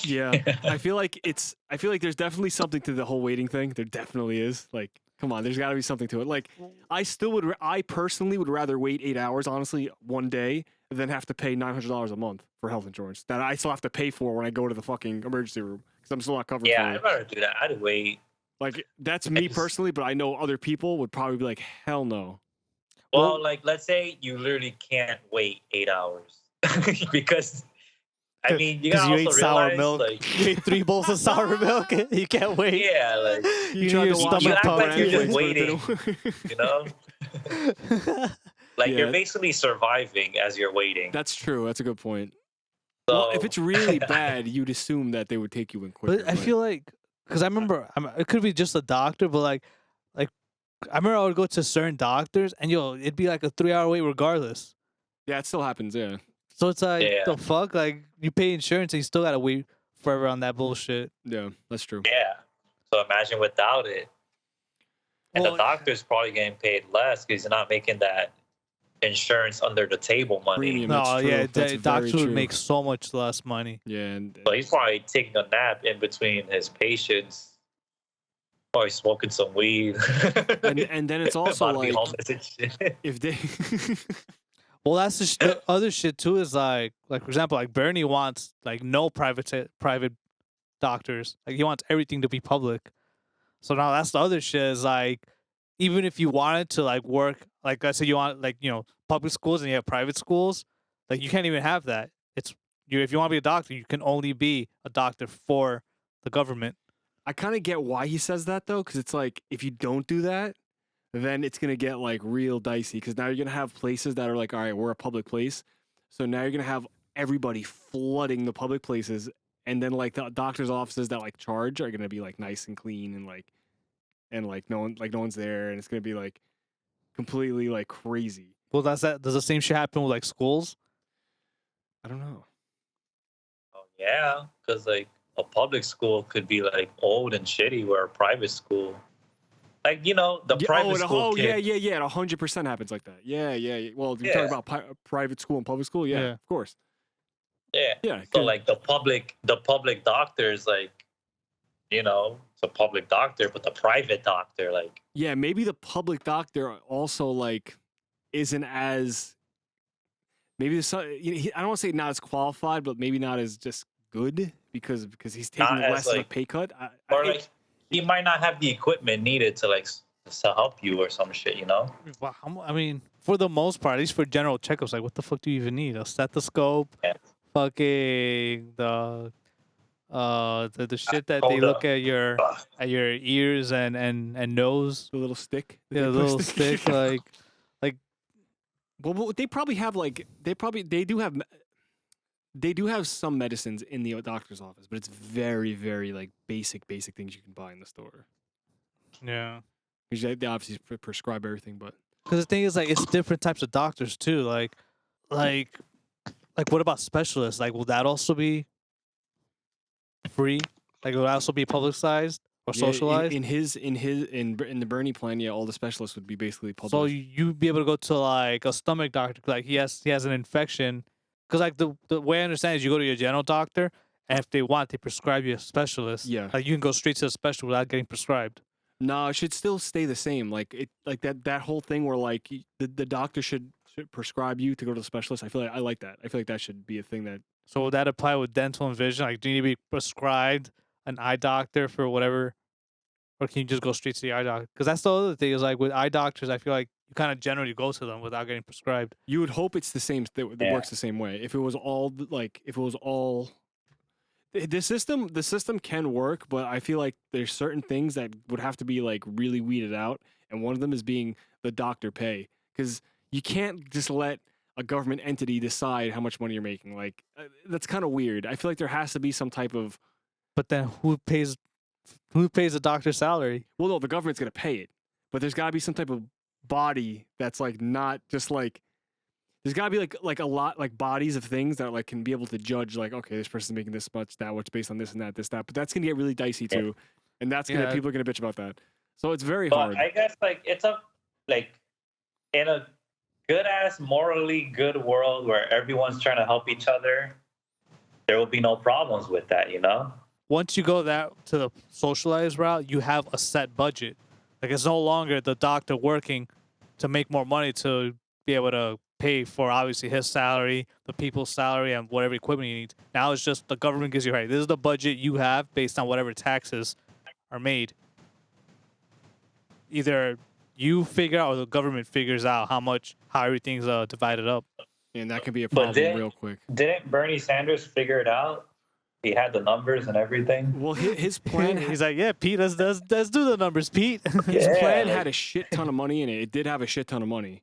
Yeah, I feel like there's definitely something to the whole waiting thing. There definitely is. Like, come on, there's got to be something to it. Like, I personally would rather wait 8 hours, honestly, one day than have to pay $900 a month for health insurance that I still have to pay for when I go to the fucking emergency room because I'm still not covered. Yeah, for I'd it. rather do that. I'd wait. Like, that's me personally, but I know other people would probably be like, hell no. Well, like let's say you literally can't wait 8 hours because I mean you gotta you also ate sour realize, milk. like, You ate 3 bowls of sour milk. You can't wait. yeah, like You tried need to your watch you stomach act pump. like you're just Netflix, but it waiting. didn't- you know, like Yeah. you're basically surviving as you're waiting. That's true. That's a good point. So, Well, if it's really bad, you'd assume that they would take you in quicker. But I feel like, because I remember, it could be just a doctor, but like, I remember I would go to certain doctors, and it'd be like a 3-hour wait regardless. yeah, it still happens. Yeah. So it's like, Yeah. the fuck, like you pay insurance, and you still gotta wait forever on that bullshit. Yeah, that's true. yeah. So imagine without it, and Well, the doctor's probably getting paid less because he's not making that insurance under the table money. Premium. No, That's true. yeah, That's very doctors would true. make so much less money. Yeah, and So he's probably taking a nap in between his patients. Probably smoking some weed. and then it's also About to be like homeless and shit. if they Well, that's the other shit too. Is like for example, like Bernie wants like no private doctors. Like he wants everything to be public. So now that's the other shit. Is like even if you wanted to like work, like I said, you want like public schools and you have private schools, like you can't even have that. It's if you want to be a doctor, you can only be a doctor for the government. I kind of get why he says that though, because it's like if you don't do that, then it's gonna get like real dicey. Because now you're gonna have places that are like, all right, we're a public place, so now you're gonna have everybody flooding the public places, and then like the doctors' offices that like charge are gonna be like nice and clean and no one's there, and it's gonna be like completely like crazy. Well, does the same shit happen with like schools? I don't know. Oh, yeah, because like a public school could be like old and shitty, where a private school, like the private school kid. Yeah. 100% happens like that. Yeah. Well, you're Yeah. talking about private school and public school. Yeah, Yeah. of course. Yeah. Yeah. So 'cause- like the public doctors, like it's a public doctor, but the private doctor, like yeah, maybe the public doctor also like isn't as maybe there's some, I don't want to say not as qualified, but maybe not as just good because he's taking Not as, less of a like- pay cut. or like he might not have the equipment needed to like to help you or some shit. Well, I mean, for the most part, at least for general checkups, like what the fuck do you even need? A stethoscope, Yeah. fucking the shit that they Hold look up. at your ears and nose. the little stick. Yeah, the little stick, like well, they probably have like they do have some medicines in the doctor's office, but it's very, very like basic things you can buy in the store. yeah. Because they obviously prescribe everything, but Because the thing is, like, it's different types of doctors too. Like what about specialists? Like, will that also be free? Like, will that also be publicized or yeah, socialized? in the Bernie plan, yeah, all the specialists would be basically public. So you'd be able to go to like a stomach doctor, like he has an infection. Because like the way I understand is you go to your general doctor, and if they want, they prescribe you a specialist. Yeah. Like you can go straight to the specialist without getting prescribed. No, it should still stay the same. Like that whole thing where like the doctor should prescribe you to go to the specialist. I like that. I feel like that should be a thing that. So would that apply with dental and vision? Like, do you need to be prescribed an eye doctor for whatever, or can you just go straight to the eye doctor? Because that's the other thing is like with eye doctors, I feel like you kind of generally go to them without getting prescribed. You would hope it's the same. That works the same way. If it was all the system can work, but I feel like there's certain things that would have to be like really weeded out, and one of them is being the doctor pay, because you can't just let a government entity decide how much money you're making. Like that's kind of weird. I feel like there has to be some type of. But then who pays the doctor's salary? Well, no, the government's gonna pay it, but there's got to be some type of body that's like not just like. There's got to be like a lot like bodies of things that like can be able to judge like, okay, this person's making this much, that much based on this and that, this, that. But that's gonna get really dicey too, and that's gonna people are gonna bitch about that. So it's very hard. I guess like it's a like in a good ass morally good world where everyone's trying to help each other, there will be no problems with that, you know? Once you go that to the socialized route, you have a set budget. Like it's no longer the doctor working to make more money to be able to pay for obviously his salary, the people's salary, and whatever equipment he needs. Now it's just the government gives you, hey, this is the budget you have based on whatever taxes are made. Either you figure out or the government figures out how everything's divided up. And that can be a problem real quick. Didn't Bernie Sanders figure it out? He had the numbers and everything. Well, his plan. He's like, yeah, Pete, let's do the numbers, Pete. His plan had a shit ton of money in it. It did have a shit ton of money.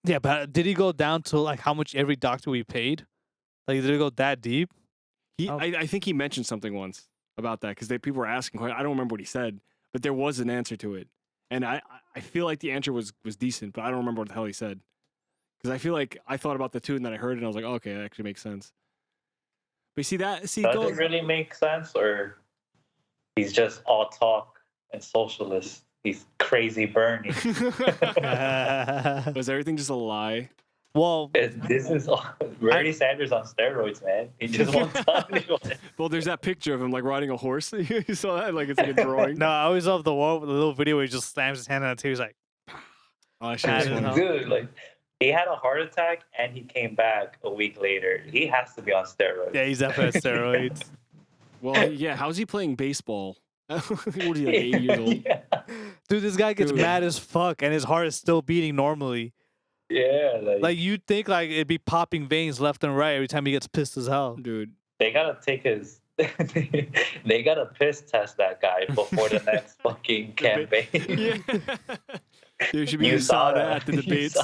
Yeah, but did he go down to like how much every doctor we paid? Like, did it go that deep? I think he mentioned something once about that because people were asking. I don't remember what he said, but there was an answer to it, and I feel like the answer was decent, but I don't remember what the hell he said because I feel like I thought about the two and then I heard it and I was like, oh, okay, that actually makes sense. But does it really make sense, or he's just all talk and socialist? He's crazy Bernie. Was everything just a lie? Well, this is Bernie Sanders on steroids, man. He just won't tell anyone. Well, there's that picture of him like riding a horse. You saw that? Like it's like a drawing. No, I always love the little video where he just slams his hand on the table. He's like, oh, that shit was funny. Dude, like he had a heart attack and he came back a week later. He has to be on steroids. Yeah, he's definitely on steroids. Well, yeah. How's he playing baseball? What is he, like 80 years old? Yeah. Dude, this guy gets mad as fuck, and his heart is still beating normally. Yeah, like you'd think like it'd be popping veins left and right every time he gets pissed as hell. Dude, they gotta take his. They gotta piss test that guy before the next fucking campaign. Yeah. There should be a sauna at the debates.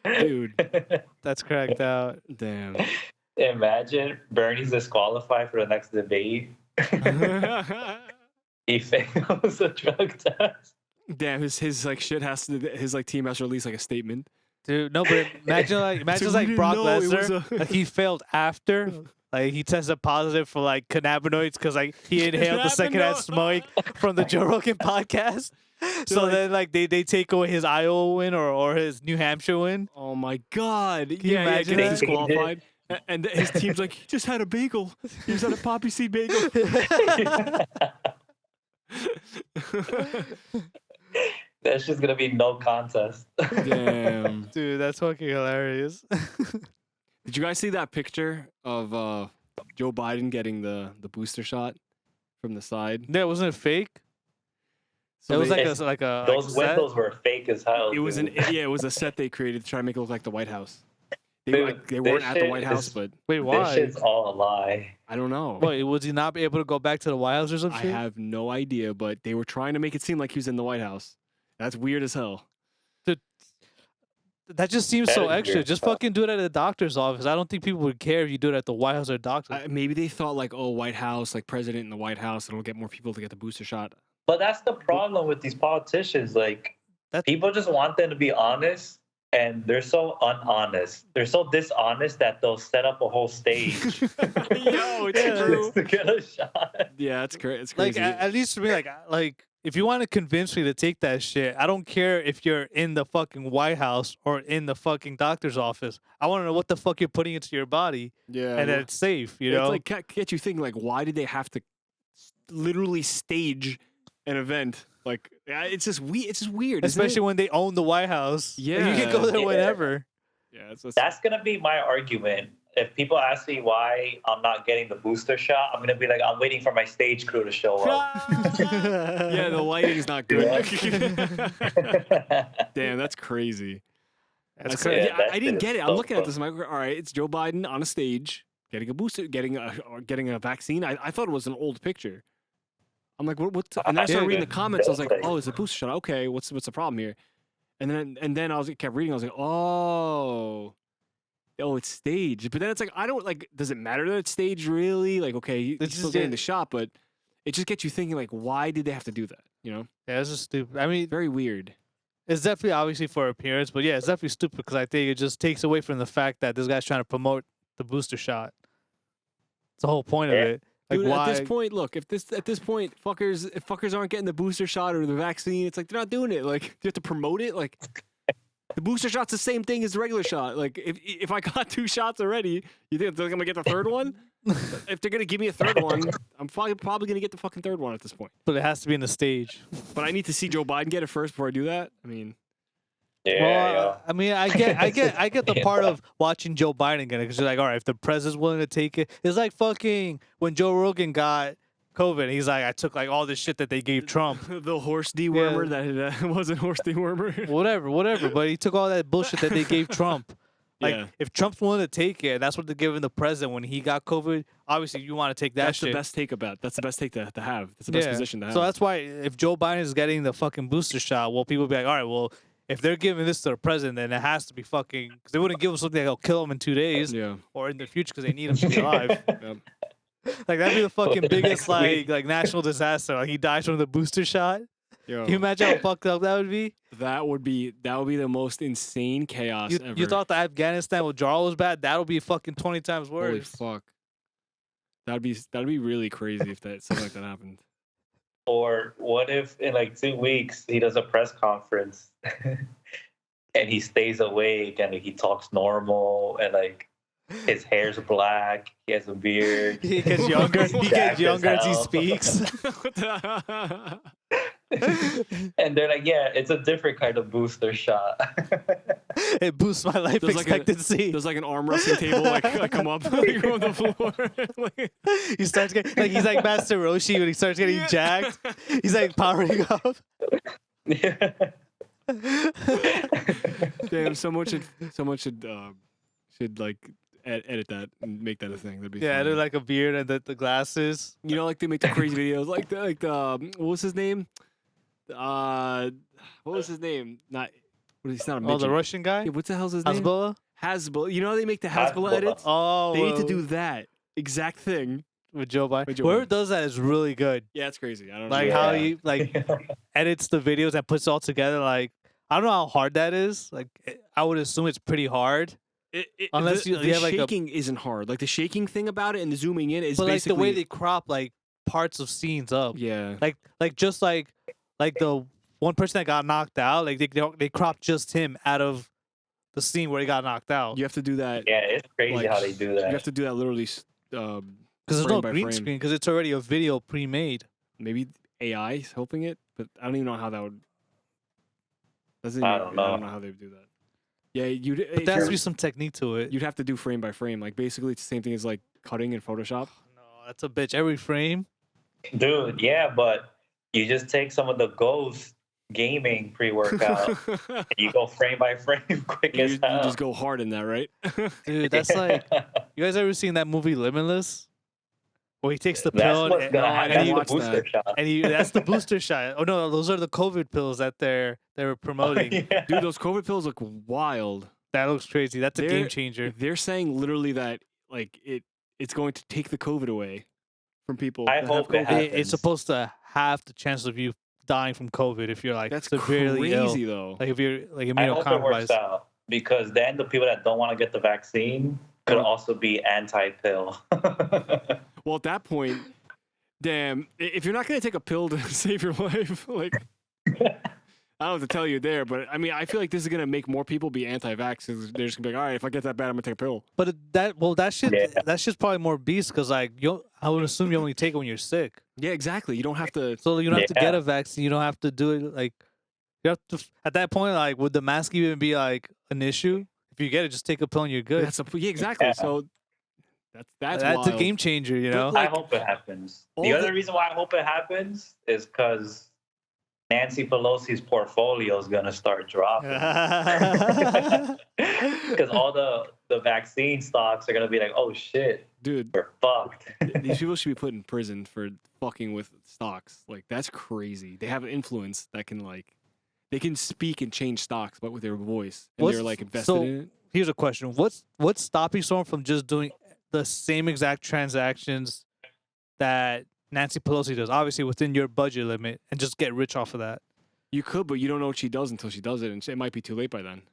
Dude, that's cracked out. Damn. Imagine Bernie's disqualified for the next debate. He fails a drug test. Damn, his like shit has to. His like team has to release like a statement. Dude, no, but imagine like Brock Lesnar, like he failed after. Like he tested positive for like cannabinoids because like he inhaled the secondhand smoke from the Joe Rogan podcast. So then like they take away his Iowa win or his New Hampshire win. Oh my god! Can you imagine that? Disqualified. And his team's like, he just had a bagel. He just had a poppy seed bagel. That's just gonna be no contest. Damn, dude, that's fucking hilarious. Did you guys see that picture of Joe Biden getting the booster shot from the side? Yeah, wasn't it fake? So it was like a those windows set? were fake as hell. It was it was a set they created to try to make it look like the White House. They weren't at the White House, but wait, why? This shit's all a lie. I don't know. Wait, was he not able to go back to the White House or something? I have no idea, but they were trying to make it seem like he was in the White House. That's weird as hell. Dude, that just seems so extra. Just fucking do it at a doctor's office. I don't think people would care if you do it at the White House or doctor. Maybe they thought like, oh, White House, like president in the White House, it'll get more people to get the booster shot. But that's the problem with these politicians. Like, people just want them to be honest. And they're so unhonest. They're so dishonest that they'll set up a whole stage. Yo, it's true. Just to get a shot. Yeah, it's crazy. It's like crazy. at least for me, like if you want to convince me to take that shit, I don't care if you're in the fucking White House or in the fucking doctor's office. I want to know what the fuck you're putting into your body. Yeah, and that it's safe. You know, it's like get you thinking like, why did they have to literally stage an event. Like, it's just It's just weird, Especially when they own the White House. Like, you can go there Yeah. whenever. Yeah, That's gonna be my argument. If people ask me why I'm not getting the booster shot, I'm gonna be like, I'm waiting for my stage crew to show up. yeah, the lighting's not good. Yeah. Damn, that's crazy. That's So, crazy. Yeah, that I didn't shit get is it. I'm so looking at fun. this. I'm like, all right, it's Joe Biden on a stage getting a booster, getting a vaccine. I thought it was an old picture. I'm like, what's? And then I started reading the comments. I was like, oh, it's a booster shot. Okay, what's the problem here? And then I kept reading. I was like, oh, it's staged. But then it's like, I don't like. Does it matter that it's staged really? Like, okay, he's It's still just- getting the shot, but it just gets you thinking, like, why did they have to do that? You know, Yeah, it's just stupid. I mean, very weird. it's definitely obviously for appearance, but yeah, it's definitely stupid because I think it just takes away from the fact that this guy's trying to promote the booster shot. It's the whole point of Yeah. it. Like, Dude, why? at this point, look, if fuckers aren't getting the booster shot or the vaccine, it's like they're not doing it. Like, you have to promote it. Like, the booster shot's the same thing as the regular shot. Like, if I got 2 shots already, you think they're gonna get the third one? If they're gonna give me a third one, I'm probably gonna get the fucking third one at this point. But it has to be in the stage. But I need to see Joe Biden get it first before I do that. I mean, Yeah, I mean, I get the Yeah. part of watching Joe Biden get it because you're like, all right, if the president's willing to take it, it's like fucking when Joe Rogan got COVID. He's like, I took like all this shit that they gave Trump. the horse dewormer that wasn't horse dewormer. whatever. But he took all that bullshit that they gave Trump. Like, Yeah. if Trump's willing to take it, that's what they're giving the president when he got COVID. Obviously, you want to take that That's shit. the best take about. That's the best take to have. That's the best position to have. So that's why if Joe Biden is getting the fucking booster shot, well, people be like, all right, well, if they're giving this to the president, then it has to be fucking because they wouldn't give him something that'll kill him in 2 days yeah. or in the future because they need him to be alive. Yep. Like that'd be the fucking The biggest next week. like national disaster. Like he dies from the booster shot. Yo, Can you imagine how fucked up that would be? that would be the most insane chaos ever. You thought the Afghanistan withdrawal was bad? That'll be fucking 20 times worse. Holy fuck. That'd be really crazy if something like that happened. Or what if in like 2 weeks he does a press conference and he stays awake and he talks normal and like his hair's black, he has a beard. He gets younger. He gets Jacked as younger as he hell. speaks. What the- And they're like, yeah, it's a different kind of booster shot. It boosts my life There's like a- expectancy. There's like an arm wrestling table like come up like, on the floor. Like- He starts getting like he's like Master Roshi when he starts getting Yeah. jacked. He's like powering up. Damn, someone should like edit that and make that a thing. That'd be Yeah, funny. they're like a beard and the glasses. You know, like they make the crazy videos, like the what was his name? What was his name? He's not a Oh, midget. the Russian guy? Yeah, what the hell's his name? Hasbulla? Hasbulla. You know how they make the Hasbulla Hasbulla. edits? Oh, They need to well, do that exact thing. with Joe Biden. With Joe Whoever Biden. does that is really good. Yeah, it's crazy. I don't Like know. how Yeah. he like edits the videos and puts it all together. Like I don't know how hard that is. Like I would assume it's pretty hard. Unless the you have, like, a- shaking isn't hard. Like the shaking thing about it and the zooming in is But like basically the way they crop like parts of scenes up. yeah. Like just like the one person that got knocked out. Like they cropped just him out of the scene where he got knocked out. You have to do that. Yeah, it's crazy Like, how they do You have that. to do that literally. Because there's frame no by green frame. screen because it's already a video pre-made. Maybe AI is helping it, but I don't even know how that would. I don't know. I don't know how they would do that. Yeah, you'd. But there has to be some technique to it. You'd have to do frame by frame. Like basically, it's the same thing as like cutting in Photoshop. No, that's a bitch. Every frame. Dude, yeah, but you just take some of the Ghost gaming pre-workout and you go frame by frame quick you, as you hell. just go hard in that, right? Dude, that's like you guys ever seen that movie Limitless? Where he takes the That's pill what's and, gonna I happen. didn't That's the watch booster that. shot. and he that's the booster shot. Oh no, those are the COVID pills that they were promoting. Yeah. Dude, those COVID pills look wild. That looks crazy. That's a They're- game changer. They're saying literally that like it's going to take the COVID away from people. I that hope have it COVID. happens. It's supposed to have the chance of you dying from COVID if you're like That's severely crazy ill. though. Like if you're like I hope it works immunocompromised. out because then the people that don't want to get the vaccine could also be anti-pill. Well, at that point, damn, if you're not gonna take a pill to save your life, like, I don't have to tell you there, but I mean, I feel like this is gonna make more people be anti-vax. They're just gonna be like, all right, if I get that bad, I'm gonna take a pill. But that shit's probably more beast because like I would assume you only take it when you're sick. Yeah, exactly. You don't have to. So you don't have to get a vaccine. You don't have to do it like you have to. At that point, like, would the mask even be like an issue? If you get it, just take a pill and you're good. Yeah, exactly. Yeah. So that's a wild. game changer, you know. I hope it happens. The other reason why I hope it happens is because Nancy Pelosi's portfolio is gonna start dropping because all the vaccine stocks are gonna be like, oh shit, Dude, we're fucked. these people should be put in prison for fucking with stocks. Like, that's crazy. They have an influence that can like, they can speak and change stocks, but with their voice, and they're like invested in it. Here's a question: What's stopping someone from just doing the same exact transactions that Nancy Pelosi does? Obviously within your budget limit, and just get rich off of that. You could, but you don't know what she does until she does it, and it might be too late by then.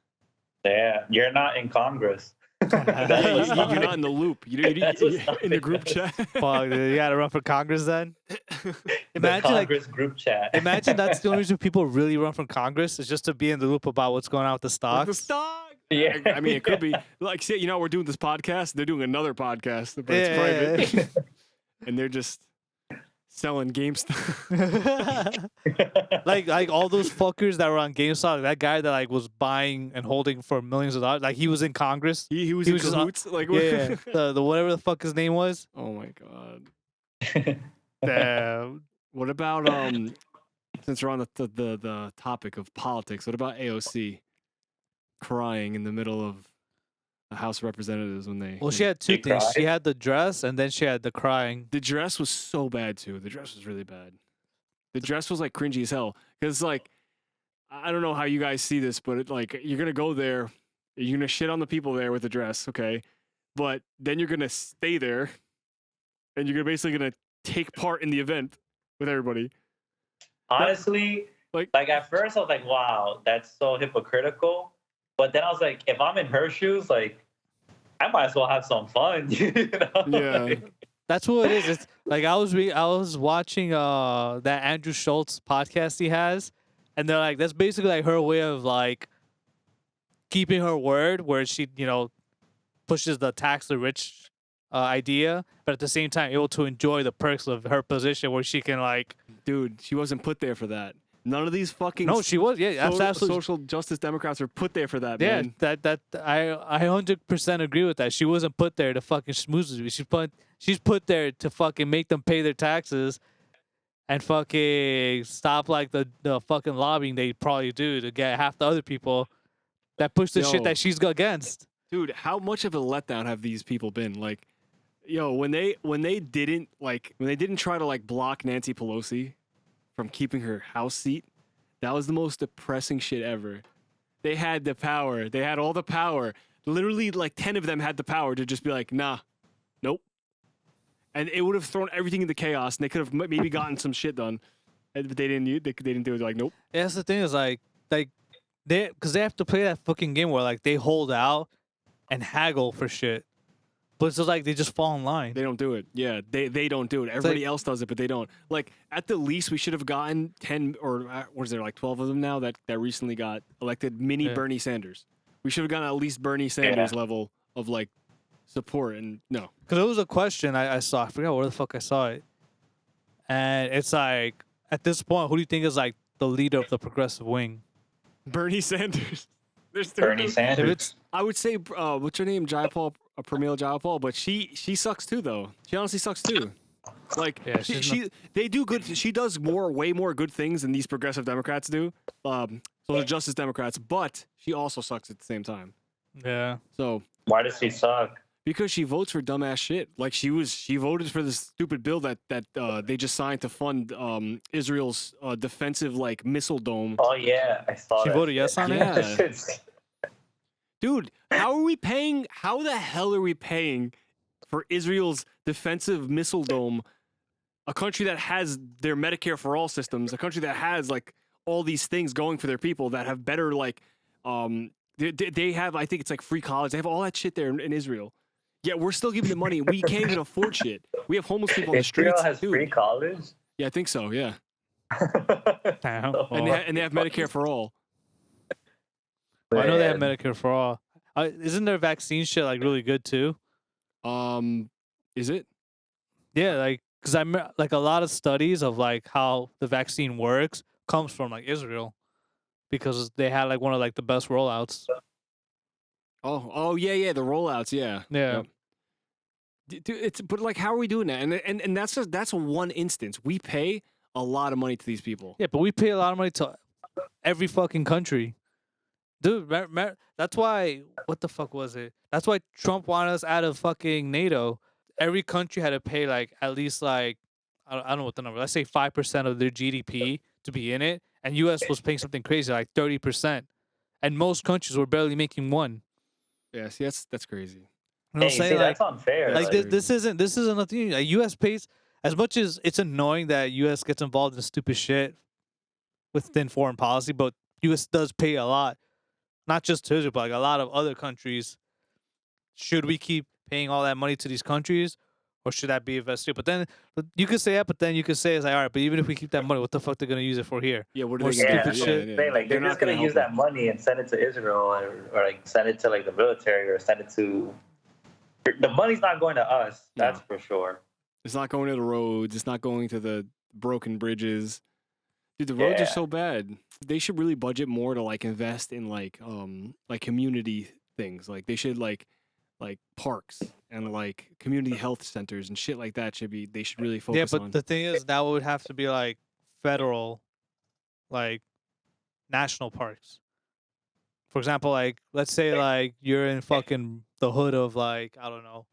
Yeah, you're not in Congress. Yeah, you're not in the loop. You're in the group chat. Fuck, dude, you gotta run for Congress then. The Congress group chat. Imagine that's the only reason people really run from Congress is just to be in the loop about what's going on with the stocks. The stock. Yeah. I mean, it could be like, say, we're doing this podcast. They're doing another podcast, but it's private, and they're just selling GameStop. like all those fuckers that were on GameStop, like that guy that like was buying and holding for millions of dollars, like he was in Congress. He was in cahoots. Yeah, the whatever the fuck his name was. Oh my god. Damn. What about since we're on the topic of politics, what about AOC crying in the middle of the House of Representatives when they? Well, she had two things. She had the dress, and then she had the crying. The dress was so bad too. The dress was really bad. The dress was like cringy as hell. Cause like, I don't know how you guys see this, but like you're gonna go there, you're gonna shit on the people there with the dress, okay? But then you're gonna stay there, and you're basically gonna take part in the event with everybody. Honestly, like at first I was like, wow, that's so hypocritical. But then I was like, if I'm in her shoes, like I might as well have some fun. You know? Yeah. That's what it is. It's like I was watching that Andrew Schultz podcast he has, and they're like, that's basically like her way of like keeping her word, where she pushes the tax the rich idea, but at the same time able to enjoy the perks of her position, where she can like. Dude, she wasn't put there for that. None of these fucking no, she was absolutely social justice Democrats are put there for that. Yeah, man. that I 100% agree with that. She wasn't put there to fucking schmooze with me. She's put there to fucking make them pay their taxes, and fucking stop like the fucking lobbying they probably do to get half the other people that push the shit that she's against. Dude, how much of a letdown have these people been? Like, when they didn't try to like block Nancy Pelosi from keeping her House seat, that was the most depressing shit ever. They had the power. They had all the power. Literally, like 10 of them had the power to just be like, nah, nope. And it would have thrown everything into chaos, and they could have maybe gotten some shit done. But they didn't do it. They're like, nope. Yeah, that's the thing is like because they have to play that fucking game where like they hold out and haggle for shit. But it's just like they just fall in line. They don't do it. Yeah, they don't do it. Everybody else does it, but they don't. Like, at the least, we should have gotten 10 or what is there, like 12 of them now that recently got elected mini Bernie Sanders. We should have gotten at least Bernie Sanders level of like support, and no. Because it was a question I saw. I forgot where the fuck I saw it. And it's like, at this point, who do you think is like the leader of the progressive wing? Bernie Sanders. There's Bernie Sanders. I would say, what's her name? Pramila Jayapal, but she sucks too, though. She honestly sucks too. Like, they do good. She does way more good things than these progressive Democrats do. Social justice Democrats, but she also sucks at the same time. Yeah. So why does she suck? Because she votes for dumbass shit. Like she voted for this stupid bill that they just signed to fund Israel's defensive like missile dome. Oh yeah, I saw. She voted yes on it. Dude, how the hell are we paying for Israel's defensive missile dome? A country that has their Medicare for all systems, a country that has like all these things going for their people, that have better like they have, I think it's like free college. They have all that shit there in Israel. Yeah, we're still giving them money. We can't even afford shit. We have homeless people on the streets. Israel has free college? Yeah, I think so, yeah. Damn. And they have Medicare for all. I know they have Man. Medicare for all. Isn't their vaccine shit like really good too? Is it? Yeah, like because like a lot of studies of like how the vaccine works comes from like Israel because they had like one of like the best rollouts. Oh yeah, the rollouts, yeah. Yeah. Yep. Dude, but like, how are we doing that? And that's one instance. We pay a lot of money to these people. Yeah, but we pay a lot of money to every fucking country. Dude, that's why, what the fuck was it? That's why Trump wanted us out of fucking NATO. Every country had to pay like at least like, I don't know what the number, let's say 5% of their GDP to be in it. And US was paying something crazy, like 30%. And most countries were barely making one. Yeah, see, that's crazy. You know what I'm Hey, saying? see, Like, that's unfair. like That's this isn't nothing. Like US pays, as much as it's annoying that US gets involved in stupid shit within foreign policy, but US does pay a lot. Not just to Israel, but like a lot of other countries. Should we keep paying all that money to these countries, or should that be invested? But then you could say that, but then you could say it's like, all right, but even if we keep that money, what the fuck they're gonna use it for here? Yeah, what are More they gonna stupid do? shit. Yeah. Like they're not just gonna help use that money and send it to Israel, or like send it to like the military, or send it to. The money's not going to us. That's for sure. It's not going to the roads. It's not going to the broken bridges. Dude, the roads are so bad. They should really budget more to like invest in like community things. Like they should like parks and like community health centers and shit like that they should really focus Yeah, but on. the thing is, that would have to be like federal, like national parks. For example, like let's say like you're in fucking the hood of like, I don't know,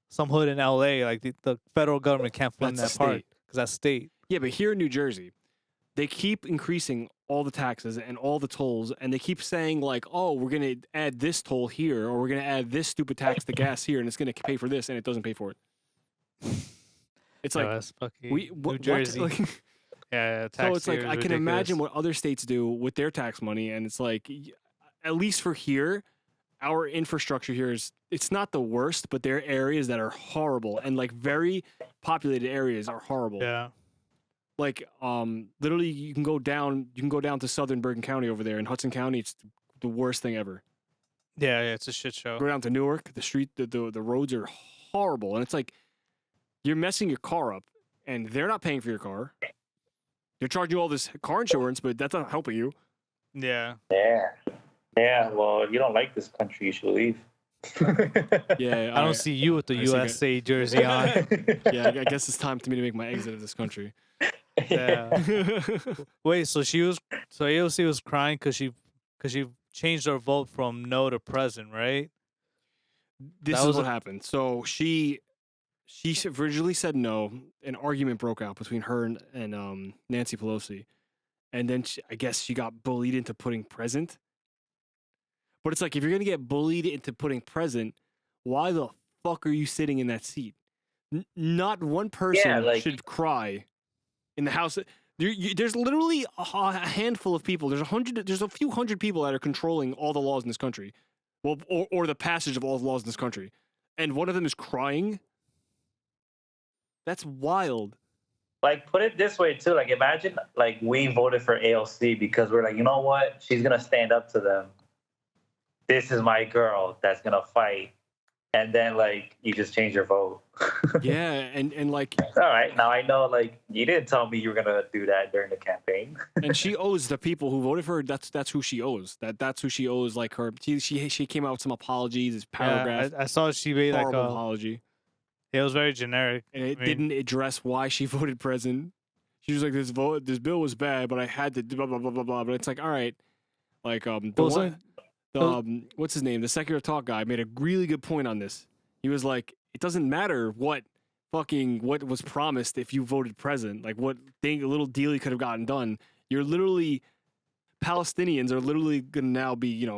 some hood in LA. Like the federal government can't fund That's that park state. because that's state. Yeah, but here in New Jersey, they keep increasing all the taxes and all the tolls, and they keep saying like, "Oh, we're gonna add this toll here, or we're gonna add this stupid tax to gas here, and it's gonna pay for this," and it doesn't pay for it. It's No, like that's fucking New New Jersey. Like, Yeah, so tax it's like here I is can imagine ridiculous. what other states do with their tax money, and it's like, at least for here, our infrastructure here it's not the worst, but there are areas that are horrible, and like very populated areas are horrible. Yeah. Like literally you can go down to southern Bergen County over there in Hudson County. It's the worst thing ever. Yeah, it's a shit show. Go down to Newark, the roads are horrible, and it's like you're messing your car up, and they're not paying for your car. They're charging you all this car insurance, but that's not helping you. Yeah. Yeah. Well, you don't like this country, you should leave. Yeah, I don't see you with the I see that. USA jersey on. Yeah, I guess it's time for me to make my exit of this country. Yeah. Wait, so AOC was crying because she changed her vote from no to present, right? This That is was what a- happened. So she originally said no. An argument broke out between her and Nancy Pelosi, and then I guess she got bullied into putting present. But it's like, if you're gonna get bullied into putting present, why the fuck are you sitting in that seat? Not one person should cry in the House. There's literally a handful of people. There's a few hundred people that are controlling all the laws in this country. Well, or the passage of all the laws in this country. And one of them is crying. That's wild. Like, put it this way too. Like, imagine like we voted for AOC because we're like, you know what? She's gonna stand up to them. This is my girl that's gonna fight. And then like you just change your vote. Yeah, and like, all right, now I know like you didn't tell me you were gonna do that during the campaign. and she owes the people who voted for her. That's who she owes. That's who she owes. Like her, she came out with some apologies. This paragraph, I saw she made like horrible a. apology, It was very generic. and it I mean, didn't address why she voted present. She was like, this bill was bad, but I had to do blah blah blah blah blah. But it's like, all right, like what's his name? The secular talk guy made a really good point on this. He was like, it doesn't matter what was promised if you voted present, like what little deal you could have gotten done. You're literally, Palestinians are literally gonna now be,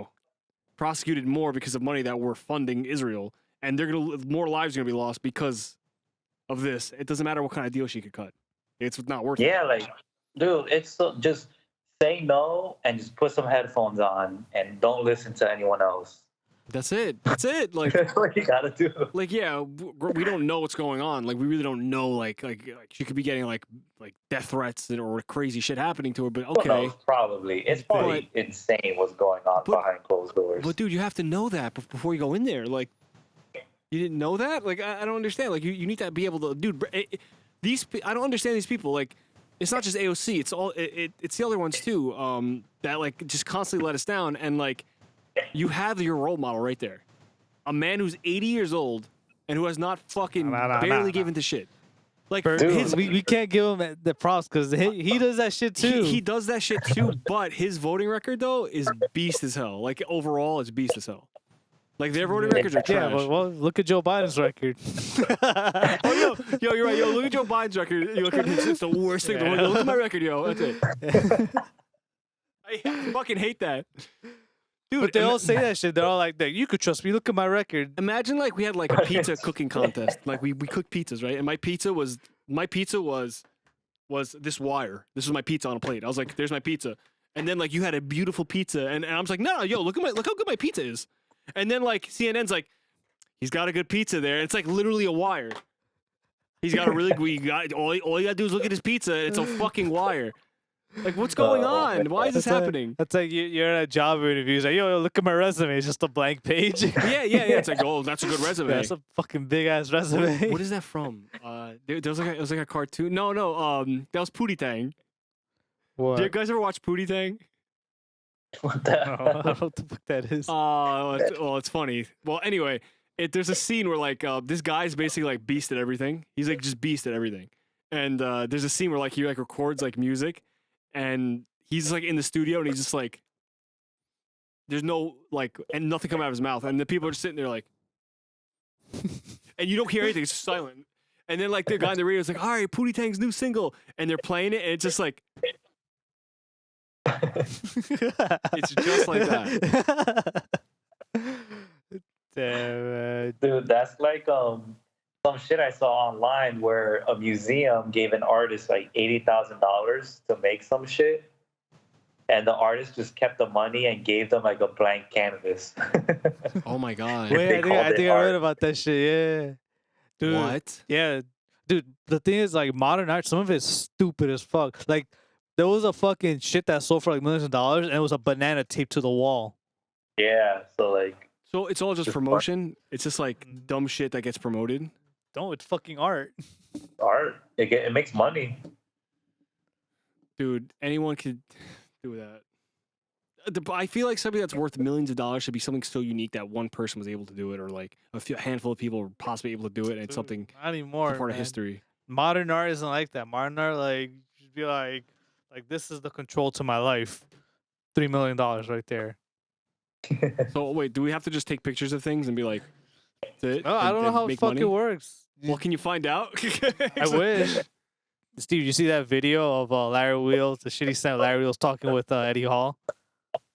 prosecuted more because of money that we're funding Israel, and more lives are gonna be lost because of this. It doesn't matter what kind of deal she could cut. It's not worth it. Yeah, like, dude, it's just say no and just put some headphones on and don't listen to anyone else. That's it. That's it. Like, That's what you gotta do. like yeah, we don't know what's going on. Like, we really don't know. Like she could be getting like death threats or crazy shit happening to her. But Who okay, knows? Probably. It's probably insane what's going on behind closed doors. but dude, you have to know that before you go in there. Like, you didn't know that? Like, I don't understand. Like, you need to be able to, dude. I don't understand these people. Like, it's not just AOC. It's all it's the other ones too. That like just constantly let us down. And like, you have your role model right there, a man who's 80 years old and who has not fucking barely given to shit. Like, Dude, we can't give him the props because he does that shit too. He does that shit too. But his voting record though is beast as hell. Like, overall, it's beast as hell. Like, their voting records are trash. Yeah, well, look at Joe Biden's record. Oh, yo, you're right. Yo, look at Joe Biden's record. You look at it's the worst thing. Yeah. Look at my record, yo. That's it. I fucking hate that. Dude, but they all say that shit. They're all like, you could trust me. Look at my record. Imagine like we had like a pizza cooking contest. Like we cooked pizzas, right? And my pizza was this wire. This was my pizza on a plate. I was like, there's my pizza. And then like you had a beautiful pizza, and I was like, no, yo, look how good my pizza is. And then like CNN's like, he's got a good pizza there. And it's like literally a wire. He's got a really all you gotta do is look at his pizza, and it's a fucking wire. Like, what's going on? Why is this happening? That's like you're in a job interview. It's like, yo, look at my resume. It's just a blank page. Yeah. It's like, oh, that's a good resume. That's a fucking big ass resume. What is that from? There was like it was like a cartoon. No. That was Pootie Tang. What? Do you guys ever watch Pootie Tang? What the No, I don't know what the fuck that is. It's funny. Well, anyway, there's a scene where like this guy's basically like beast at everything. He's like just beast at everything. And there's a scene where like he like records like music, and he's like in the studio, and he's just like, there's no like, and nothing coming out of his mouth, and the people are just sitting there like, and you don't hear anything. It's just silent. And then like the guy in the radio is like, all right, Pootie Tang's new single, and they're playing it, and it's just like. It's just like that. Damn it. Dude, that's like some shit I saw online where a museum gave an artist like $80,000 to make some shit, and the artist just kept the money and gave them like a blank canvas. Oh my god! Wait, I think I read about that shit. Yeah, dude. What? Yeah, dude. The thing is, like, modern art, some of it's stupid as fuck. Like, there was a fucking shit that sold for like millions of dollars, and it was a banana taped to the wall. Yeah, so like. So it's all just promotion. It's just like dumb shit that gets promoted. No, it's fucking art. Art. It makes money. Dude, anyone could do that. I feel like something that's worth millions of dollars should be something so unique that one person was able to do it, or like a handful of people were possibly able to do it, and it's something Not anymore. part of Man. history. Modern art isn't like that. Modern art, like, should be like this is the control to my life. $3 million right there. So wait, do we have to just take pictures of things and be like, that's it? Oh, I don't know how it fucking works. Well, can you find out? I wish. Steve, you see that video of Larry Wheels, the shitty sent Larry Wheels talking with Eddie Hall?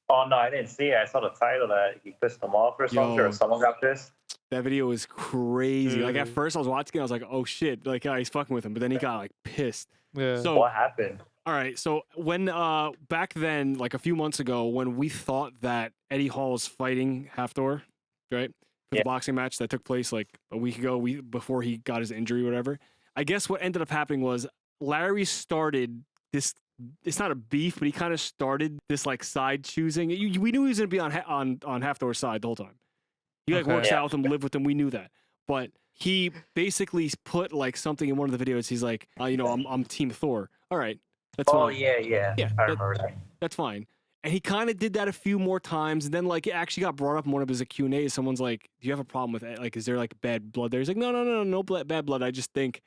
Oh no, I didn't see it. I saw the title that he pissed him off or something, or someone got pissed. That video was crazy. Like, at first I was watching it, I was like, oh shit, like, he's fucking with him, but then he got like pissed. Yeah. So What happened? all right, so when back then, like a few months ago, when we thought that Eddie Hall was fighting Hafthor, right, for the boxing match that took place like a week ago, before he got his injury or whatever, I guess what ended up happening was Larry started this. It's not a beef, but he kind of started this like side choosing. We knew he was gonna be on Hafthor's side the whole time. He like works out with him, lived with him. We knew that, but he basically put like something in one of the videos. He's like, I'm Team Thor. All right. That's fine. Oh yeah. I remember that. That's fine. And he kind of did that a few more times, and then like it actually got brought up in one of his Q&As. Someone's like, "Do you have a problem with it? Like, is there like bad blood there?" He's like, "No, bad blood. I just think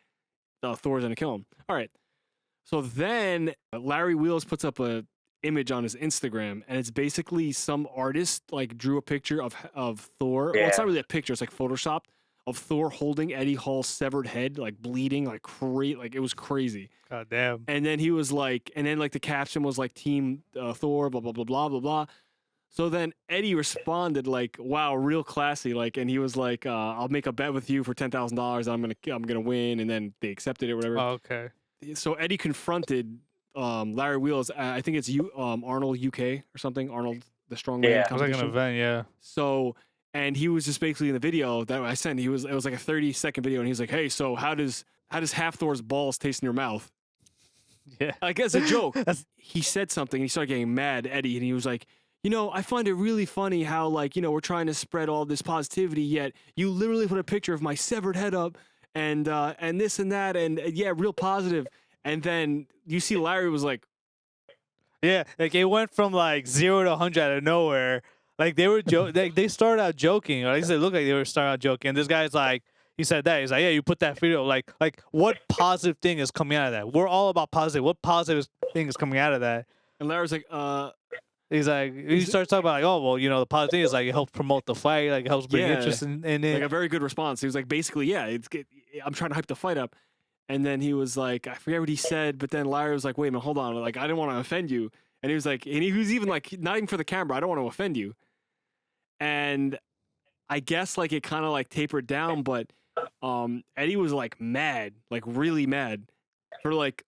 Thor's gonna kill him." All right. So then Larry Wheels puts up a image on his Instagram, and it's basically some artist like drew a picture of Thor. Yeah. Well, it's not really a picture; it's like photoshopped of Thor holding Eddie Hall's severed head, like bleeding, like like it was crazy. God damn. And then he was like, and then like the caption was like Team Thor, blah blah blah blah blah blah. So then Eddie responded like, "Wow, real classy!" Like, and he was like, "I'll make a bet with you for $10,000. I'm gonna win." And then they accepted it, or whatever. Oh, okay. So Eddie confronted Larry Wheels. I think it's Arnold UK or something. Arnold the Strongman. Yeah. It was like an competition. event, yeah. So And he was just basically in the video that I sent. It was like a 30-second video, and he was like, "Hey, so how does Hafthor's balls taste in your mouth?" Yeah. Like as a joke. That's- He said something. He started getting mad, Eddie, and he was like, I find it really funny how like we're trying to spread all this positivity, yet you literally put a picture of my severed head up, and this and that, and yeah, real positive. And then you see Larry was like, Yeah, like it went from like 0 to 100 out of nowhere. Like they were they started out joking, or at least it looked like they were starting out joking. And this guy's like, he said that he's like, yeah, you put that video, like what positive thing is coming out of that? We're all about positive. What positive thing is coming out of that? and Larry's like, He's like, he starts talking about like, oh well, the positive thing is like it helps promote the fight, like it helps bring Yeah. interest in it. like a very good response. He was like, basically, yeah, I'm trying to hype the fight up. And then he was like, I forget what he said, but then Larry was like, wait a minute, hold on, like I didn't want to offend you. And he was like, and he was even like, not even for the camera, I don't want to offend you. And I guess like it kind of like tapered down, but Eddie was like mad, like really mad for like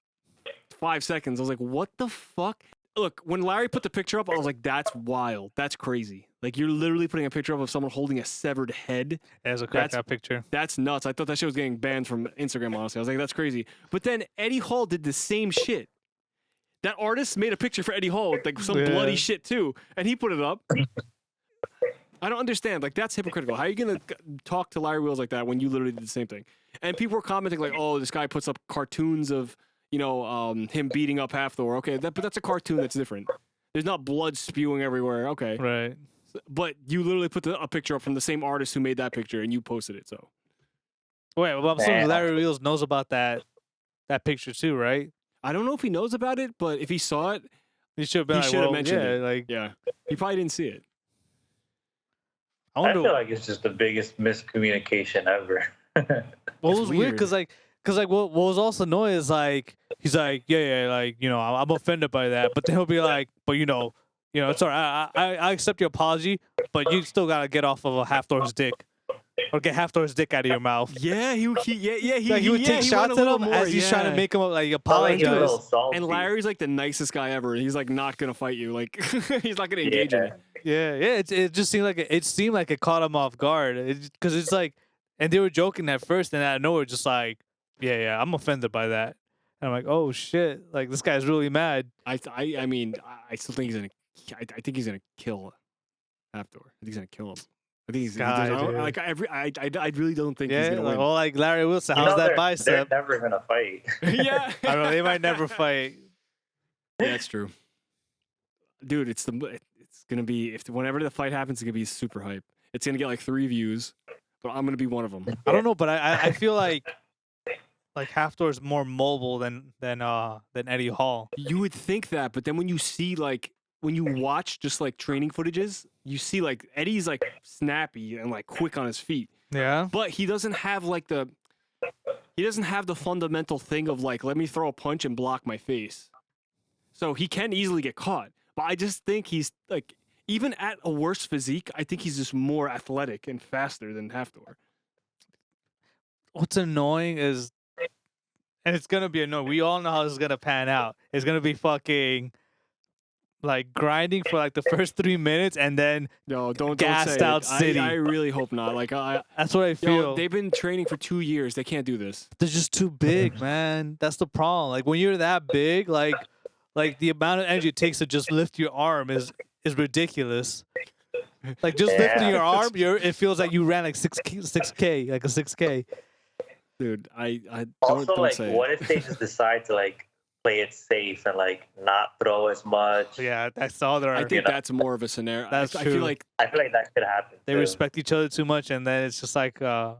5 seconds. I was like, what the fuck? Look, when Larry put the picture up, I was like, that's wild. That's crazy. Like you're literally putting a picture up of someone holding a severed head. As a cracked out picture. That's nuts. I thought that shit was getting banned from Instagram, honestly. I was like, that's crazy. But then Eddie Hall did the same shit. That artist made a picture for Eddie Hall, like some bloody shit too, and he put it up. I don't understand. Like, that's hypocritical. How are you going to talk to Larry Wheels like that when you literally did the same thing? And people were commenting like, oh, this guy puts up cartoons of, him beating up Hafthor. Okay, but that's a cartoon that's different. There's not blood spewing everywhere. Okay. Right. But you literally put a picture up from the same artist who made that picture, and you posted it, so. Wait, well, I'm assuming Larry Wheels knows about that picture too, right? I don't know if he knows about it, but if he saw it, He should have been He like, should have well, mentioned yeah, it. like yeah. He probably didn't see it. I I wonder. feel like it's just the biggest miscommunication ever. Well, It's it was weird weird. because what was also annoying is like he's like yeah like I'm offended by that, but then he'll be like, but it's all right. I accept your apology, but you still gotta get off of a Hafthor's dick or get Hafthor's dick out of your mouth. Yeah, he Like, he he would take went shots a at little him more, as he's trying to make him like He's a apologize. little salty. And Larry's like the nicest guy ever. He's like not gonna fight you. Like he's not gonna engage in it. Yeah. It just seemed like it caught him off guard because it's like, and they were joking at first, and out of nowhere, just like, yeah, I'm offended by that. And I'm like, oh shit, like this guy's really mad. I mean, I still think he's gonna. I think he's gonna kill Hafthor. I think he's gonna kill him. I think he's God, dude. like I really don't think he's Yeah, gonna win. well, like Larry Wilson, You how's know that they're bicep? never gonna fight. Yeah, I don't know, they might never fight. yeah, that's true. Dude, it's gonna be whenever the fight happens, it's gonna be super hype. It's gonna get like 3 views, but I'm gonna be one of them. I don't know, but I feel like Hafthor's more mobile than Eddie Hall. You would think that, but then when you see when you watch just like training footages, you see like Eddie's like snappy and like quick on his feet, Yeah. but he doesn't have the fundamental thing of like, let me throw a punch and block my face. So he can easily get caught, but I just think he's like, even at a worse physique, I think he's just more athletic and faster than Hafthor. What's annoying is, and it's gonna be annoying. We all know how this is gonna pan out. It's gonna be fucking like grinding for like the first 3 minutes, and then No, don't Gassed say out it. city. I really hope not. Like that's what I feel. they've been training for 2 years. They can't do this. They're just too big, man. That's the problem. Like when you're that big, like the amount of energy it takes to just lift your arm is ridiculous. Like just lifting your arm, it feels like you ran like 6K, like a 6K. Dude, I Also, don't like, say what it. if they just decide to like play it safe and like not throw as much? Yeah, that's the other. I think that's more of a scenario. That's I true. feel like I feel like that could happen. they too. respect each other too much, and then it's just like Yeah.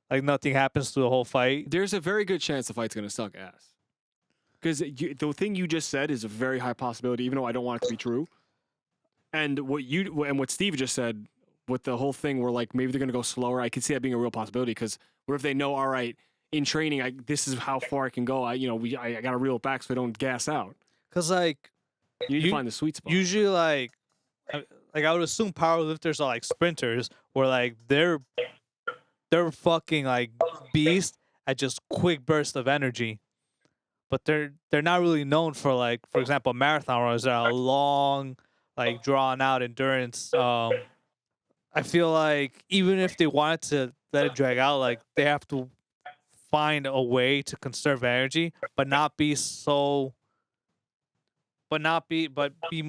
like nothing happens to the whole fight. there's a very good chance the fight's gonna suck ass. Because the thing you just said is a very high possibility, even though I don't want it to be true. And what Steve just said with the whole thing, where like maybe they're gonna go slower. I could see that being a real possibility. Because what if they know, all right, in training, this is how far I can go. I gotta reel it back so I don't gas out. Cause like You need to You- find the sweet spot. usually like I would assume powerlifters are like sprinters, where like they're fucking like beasts at just quick bursts of energy. But they're not really known for like, for example, marathon runners that are long, like drawn out endurance I feel like even if they wanted to let it drag out, like they have to find a way to conserve energy, but not be so, but be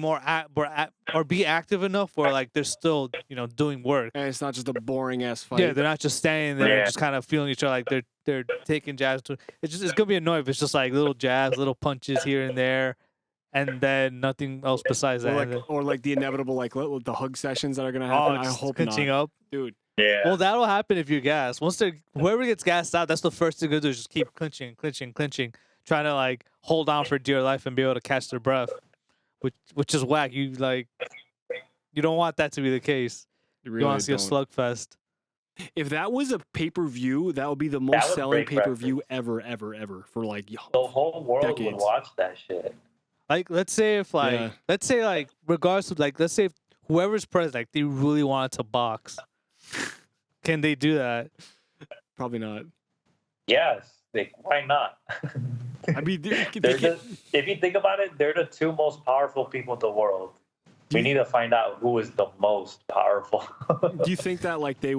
or be active enough where like they're still doing work. And it's not just a boring ass fight. Yeah, they're not just standing there Yeah. just kind of feeling each other like they're taking jabs. It's gonna be annoying if it's just like little jabs, little punches here and there, and then nothing else besides that. or like the inevitable the hug sessions that are gonna happen. I just hope pinching not, up. dude. Yeah. Well, that'll happen if you're gassed. Once whoever gets gassed out, that's the first thing to do is just keep clinching, trying to like hold on for dear life and be able to catch their breath, which is whack. You don't want that to be the case. You You really want to see a don't. slugfest. If that was a pay-per-view, that would be the That most would selling break pay-per-view ever for like the whole world would decades. watch that shit. Like, let's say if regardless of let's say if whoever's president, like they really wanted to box, can they do that? Probably not. Yes. Like, why not? I mean, If you think about it, they're the two most powerful people in the world. Do We you- need to find out who is the most powerful. do you think that like they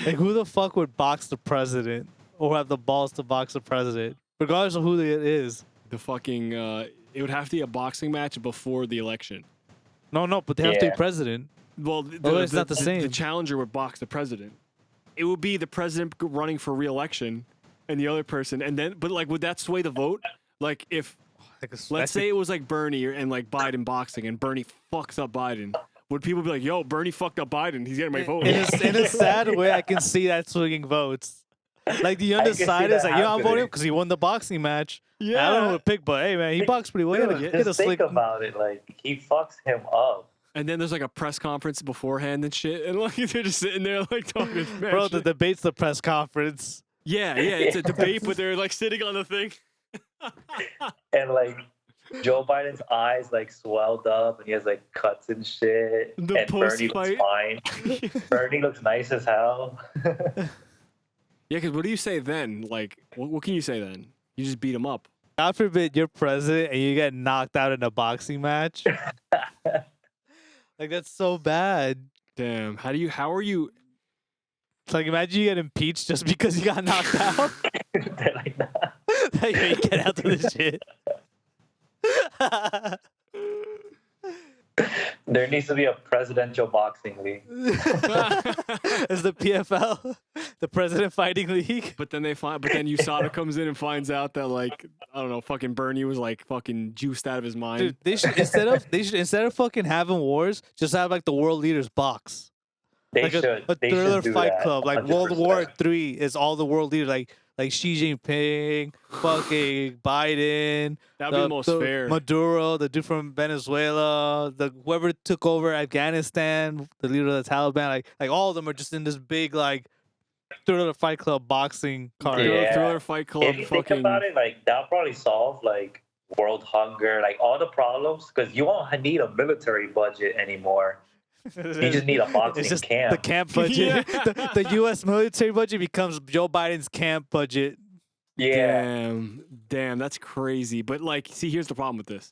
Like, who the fuck would box the president or have the balls to box the president, regardless of who it is? the fucking it would have to be a boxing match before the election. No, but they have to be Yeah. president. Well, it's not the same. The challenger would box the president. It would be the president running for re-election, and the other person, and then but like would that sway the vote? Like if let's say it was like Bernie and like Biden boxing, and Bernie fucks up Biden, would people be like, "Yo, Bernie fucked up Biden. He's getting my vote." in a sad way, I can see that swinging votes. Like the can see undecided is that like, I'm voting happening. because he won the boxing match. Yeah. I don't know who to pick, but hey, man, he boxed pretty well. Dude, He had a just think slick. about it. Like, he fucks him up. And then there's like a press conference beforehand and shit, and like they're just sitting there like talking. Bro, the shit. debate's the press conference. Yeah, it's a debate, but they're like sitting on the thing. And, like, Joe Biden's eyes, like, swelled up, and he has, like, cuts and shit. The And Bernie looks post-fight. fine. Bernie looks nice as hell. Yeah, because what do you say then? Like, what can you say then? You just beat him up. God forbid you're president and you get knocked out in a boxing match. Like, that's so bad. Damn. How are you? It's like, imagine you get impeached just because you got knocked out. They're like, nah. Like, hey, get out of this shit. There needs to be a presidential boxing league. It's the PFL, the President Fighting League. But then USADA comes in and finds out that like I don't know, fucking Bernie was like fucking juiced out of his mind. Dude, they should instead of fucking having wars, just have like the world leaders box. They Like should. a They thriller should do fight that, club, like World 100%. War III is all the world leaders, like Xi Jinping, fucking Biden, That'd be the most fair. Maduro, the dude from Venezuela, whoever took over Afghanistan, the leader of the Taliban, like all of them are just in this big like thriller fight club boxing card. Yeah. Thriller fight club. If you think Fucking. about it, like, that'll probably solve, like, world hunger, like, all the problems, because you won't need a military budget anymore. You just need a boxing It's just camp. the camp budget. Yeah. The U.S. military budget becomes Joe Biden's camp budget. Yeah. Damn, that's crazy. But like, see, here's the problem with this.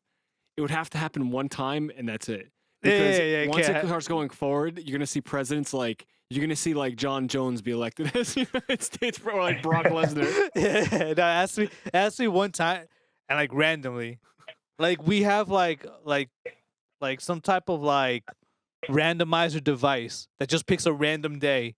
It would have to happen one time, and that's it. Because Yeah, once can't it starts going forward, you're gonna see presidents like you're gonna see like John Jones be elected as the United States, or like Brock Lesnar. Yeah, no, it has to be one time and like randomly. Like we have like some type of like randomizer device that just picks a random day.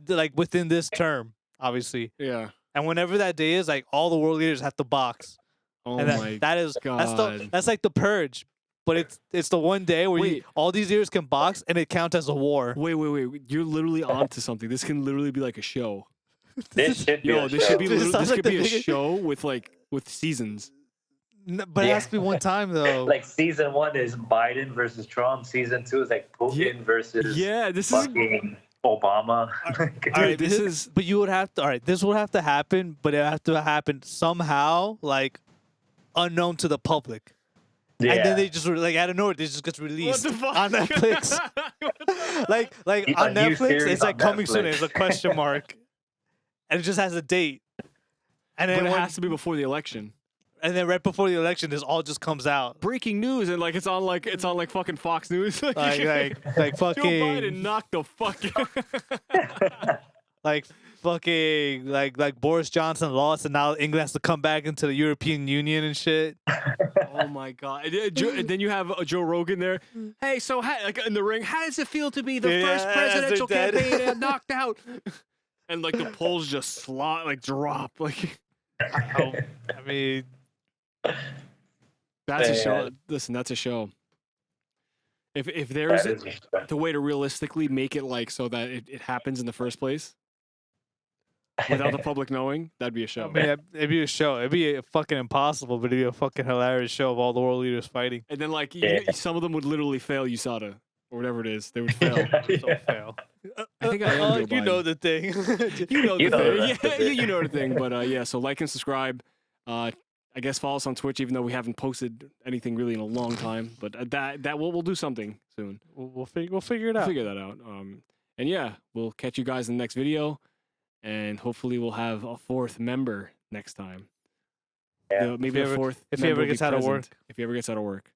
Like within this term, obviously. Yeah. And whenever that day is, like all the world leaders have to box. Oh And my. God. that's like the purge. But it's the one day where Wait. all these leaders can box and it counts as a war. Wait. You're literally onto something. This can literally be like a show. This should be Yo, a this show. should be Dude, this this sounds could like be the a biggest- show with seasons. But it has to be one time though. Like, season 1 is Biden versus Trump. Season 2 is like Putin versus Yeah, this is fucking Obama. All right, this is- But you would have to. All right, this would have to happen, but it have to happen somehow, like unknown to the public. Yeah. And then they just like out of nowhere, this just gets what released the fuck on Netflix. like A on new Netflix, series it's like on coming soon. Netflix. It's a question mark, and it just has a date. And then But it when- has to be before the election. and then right before the election, this all just comes out. Breaking news, and like it's on like fucking Fox News. Like Joe fucking Biden knocked the fuck like fucking like Boris Johnson lost, and now England has to come back into the European Union and shit. Oh my god! And then you have Joe Rogan there. Hey, so like in the ring, how does it feel to be the first presidential they're dead. campaign knocked out? And like the polls just drop. Like, I mean, that's a show. Listen, that's a show. If there's the way to realistically make it like so that it happens in the first place without the public knowing, that'd be a show. I mean, it'd be a show. It'd be fucking impossible, but it'd be a fucking hilarious show of all the world leaders fighting. And then like some of them would literally fail USADA or whatever it is. They would fail. So fail. I think I am Joe you know Biden. the thing. You know You the know thing. that. Yeah, you know the thing. But yeah, so like and subscribe. I guess follow us on Twitch, even though we haven't posted anything really in a long time. But that we'll do something soon. We'll figure it We'll out. figure that out. And yeah, we'll catch you guys in the next video, and hopefully we'll have a fourth member next time. Yeah. Maybe If he a fourth. if he member ever will be gets out of present. work. If he ever gets out of work.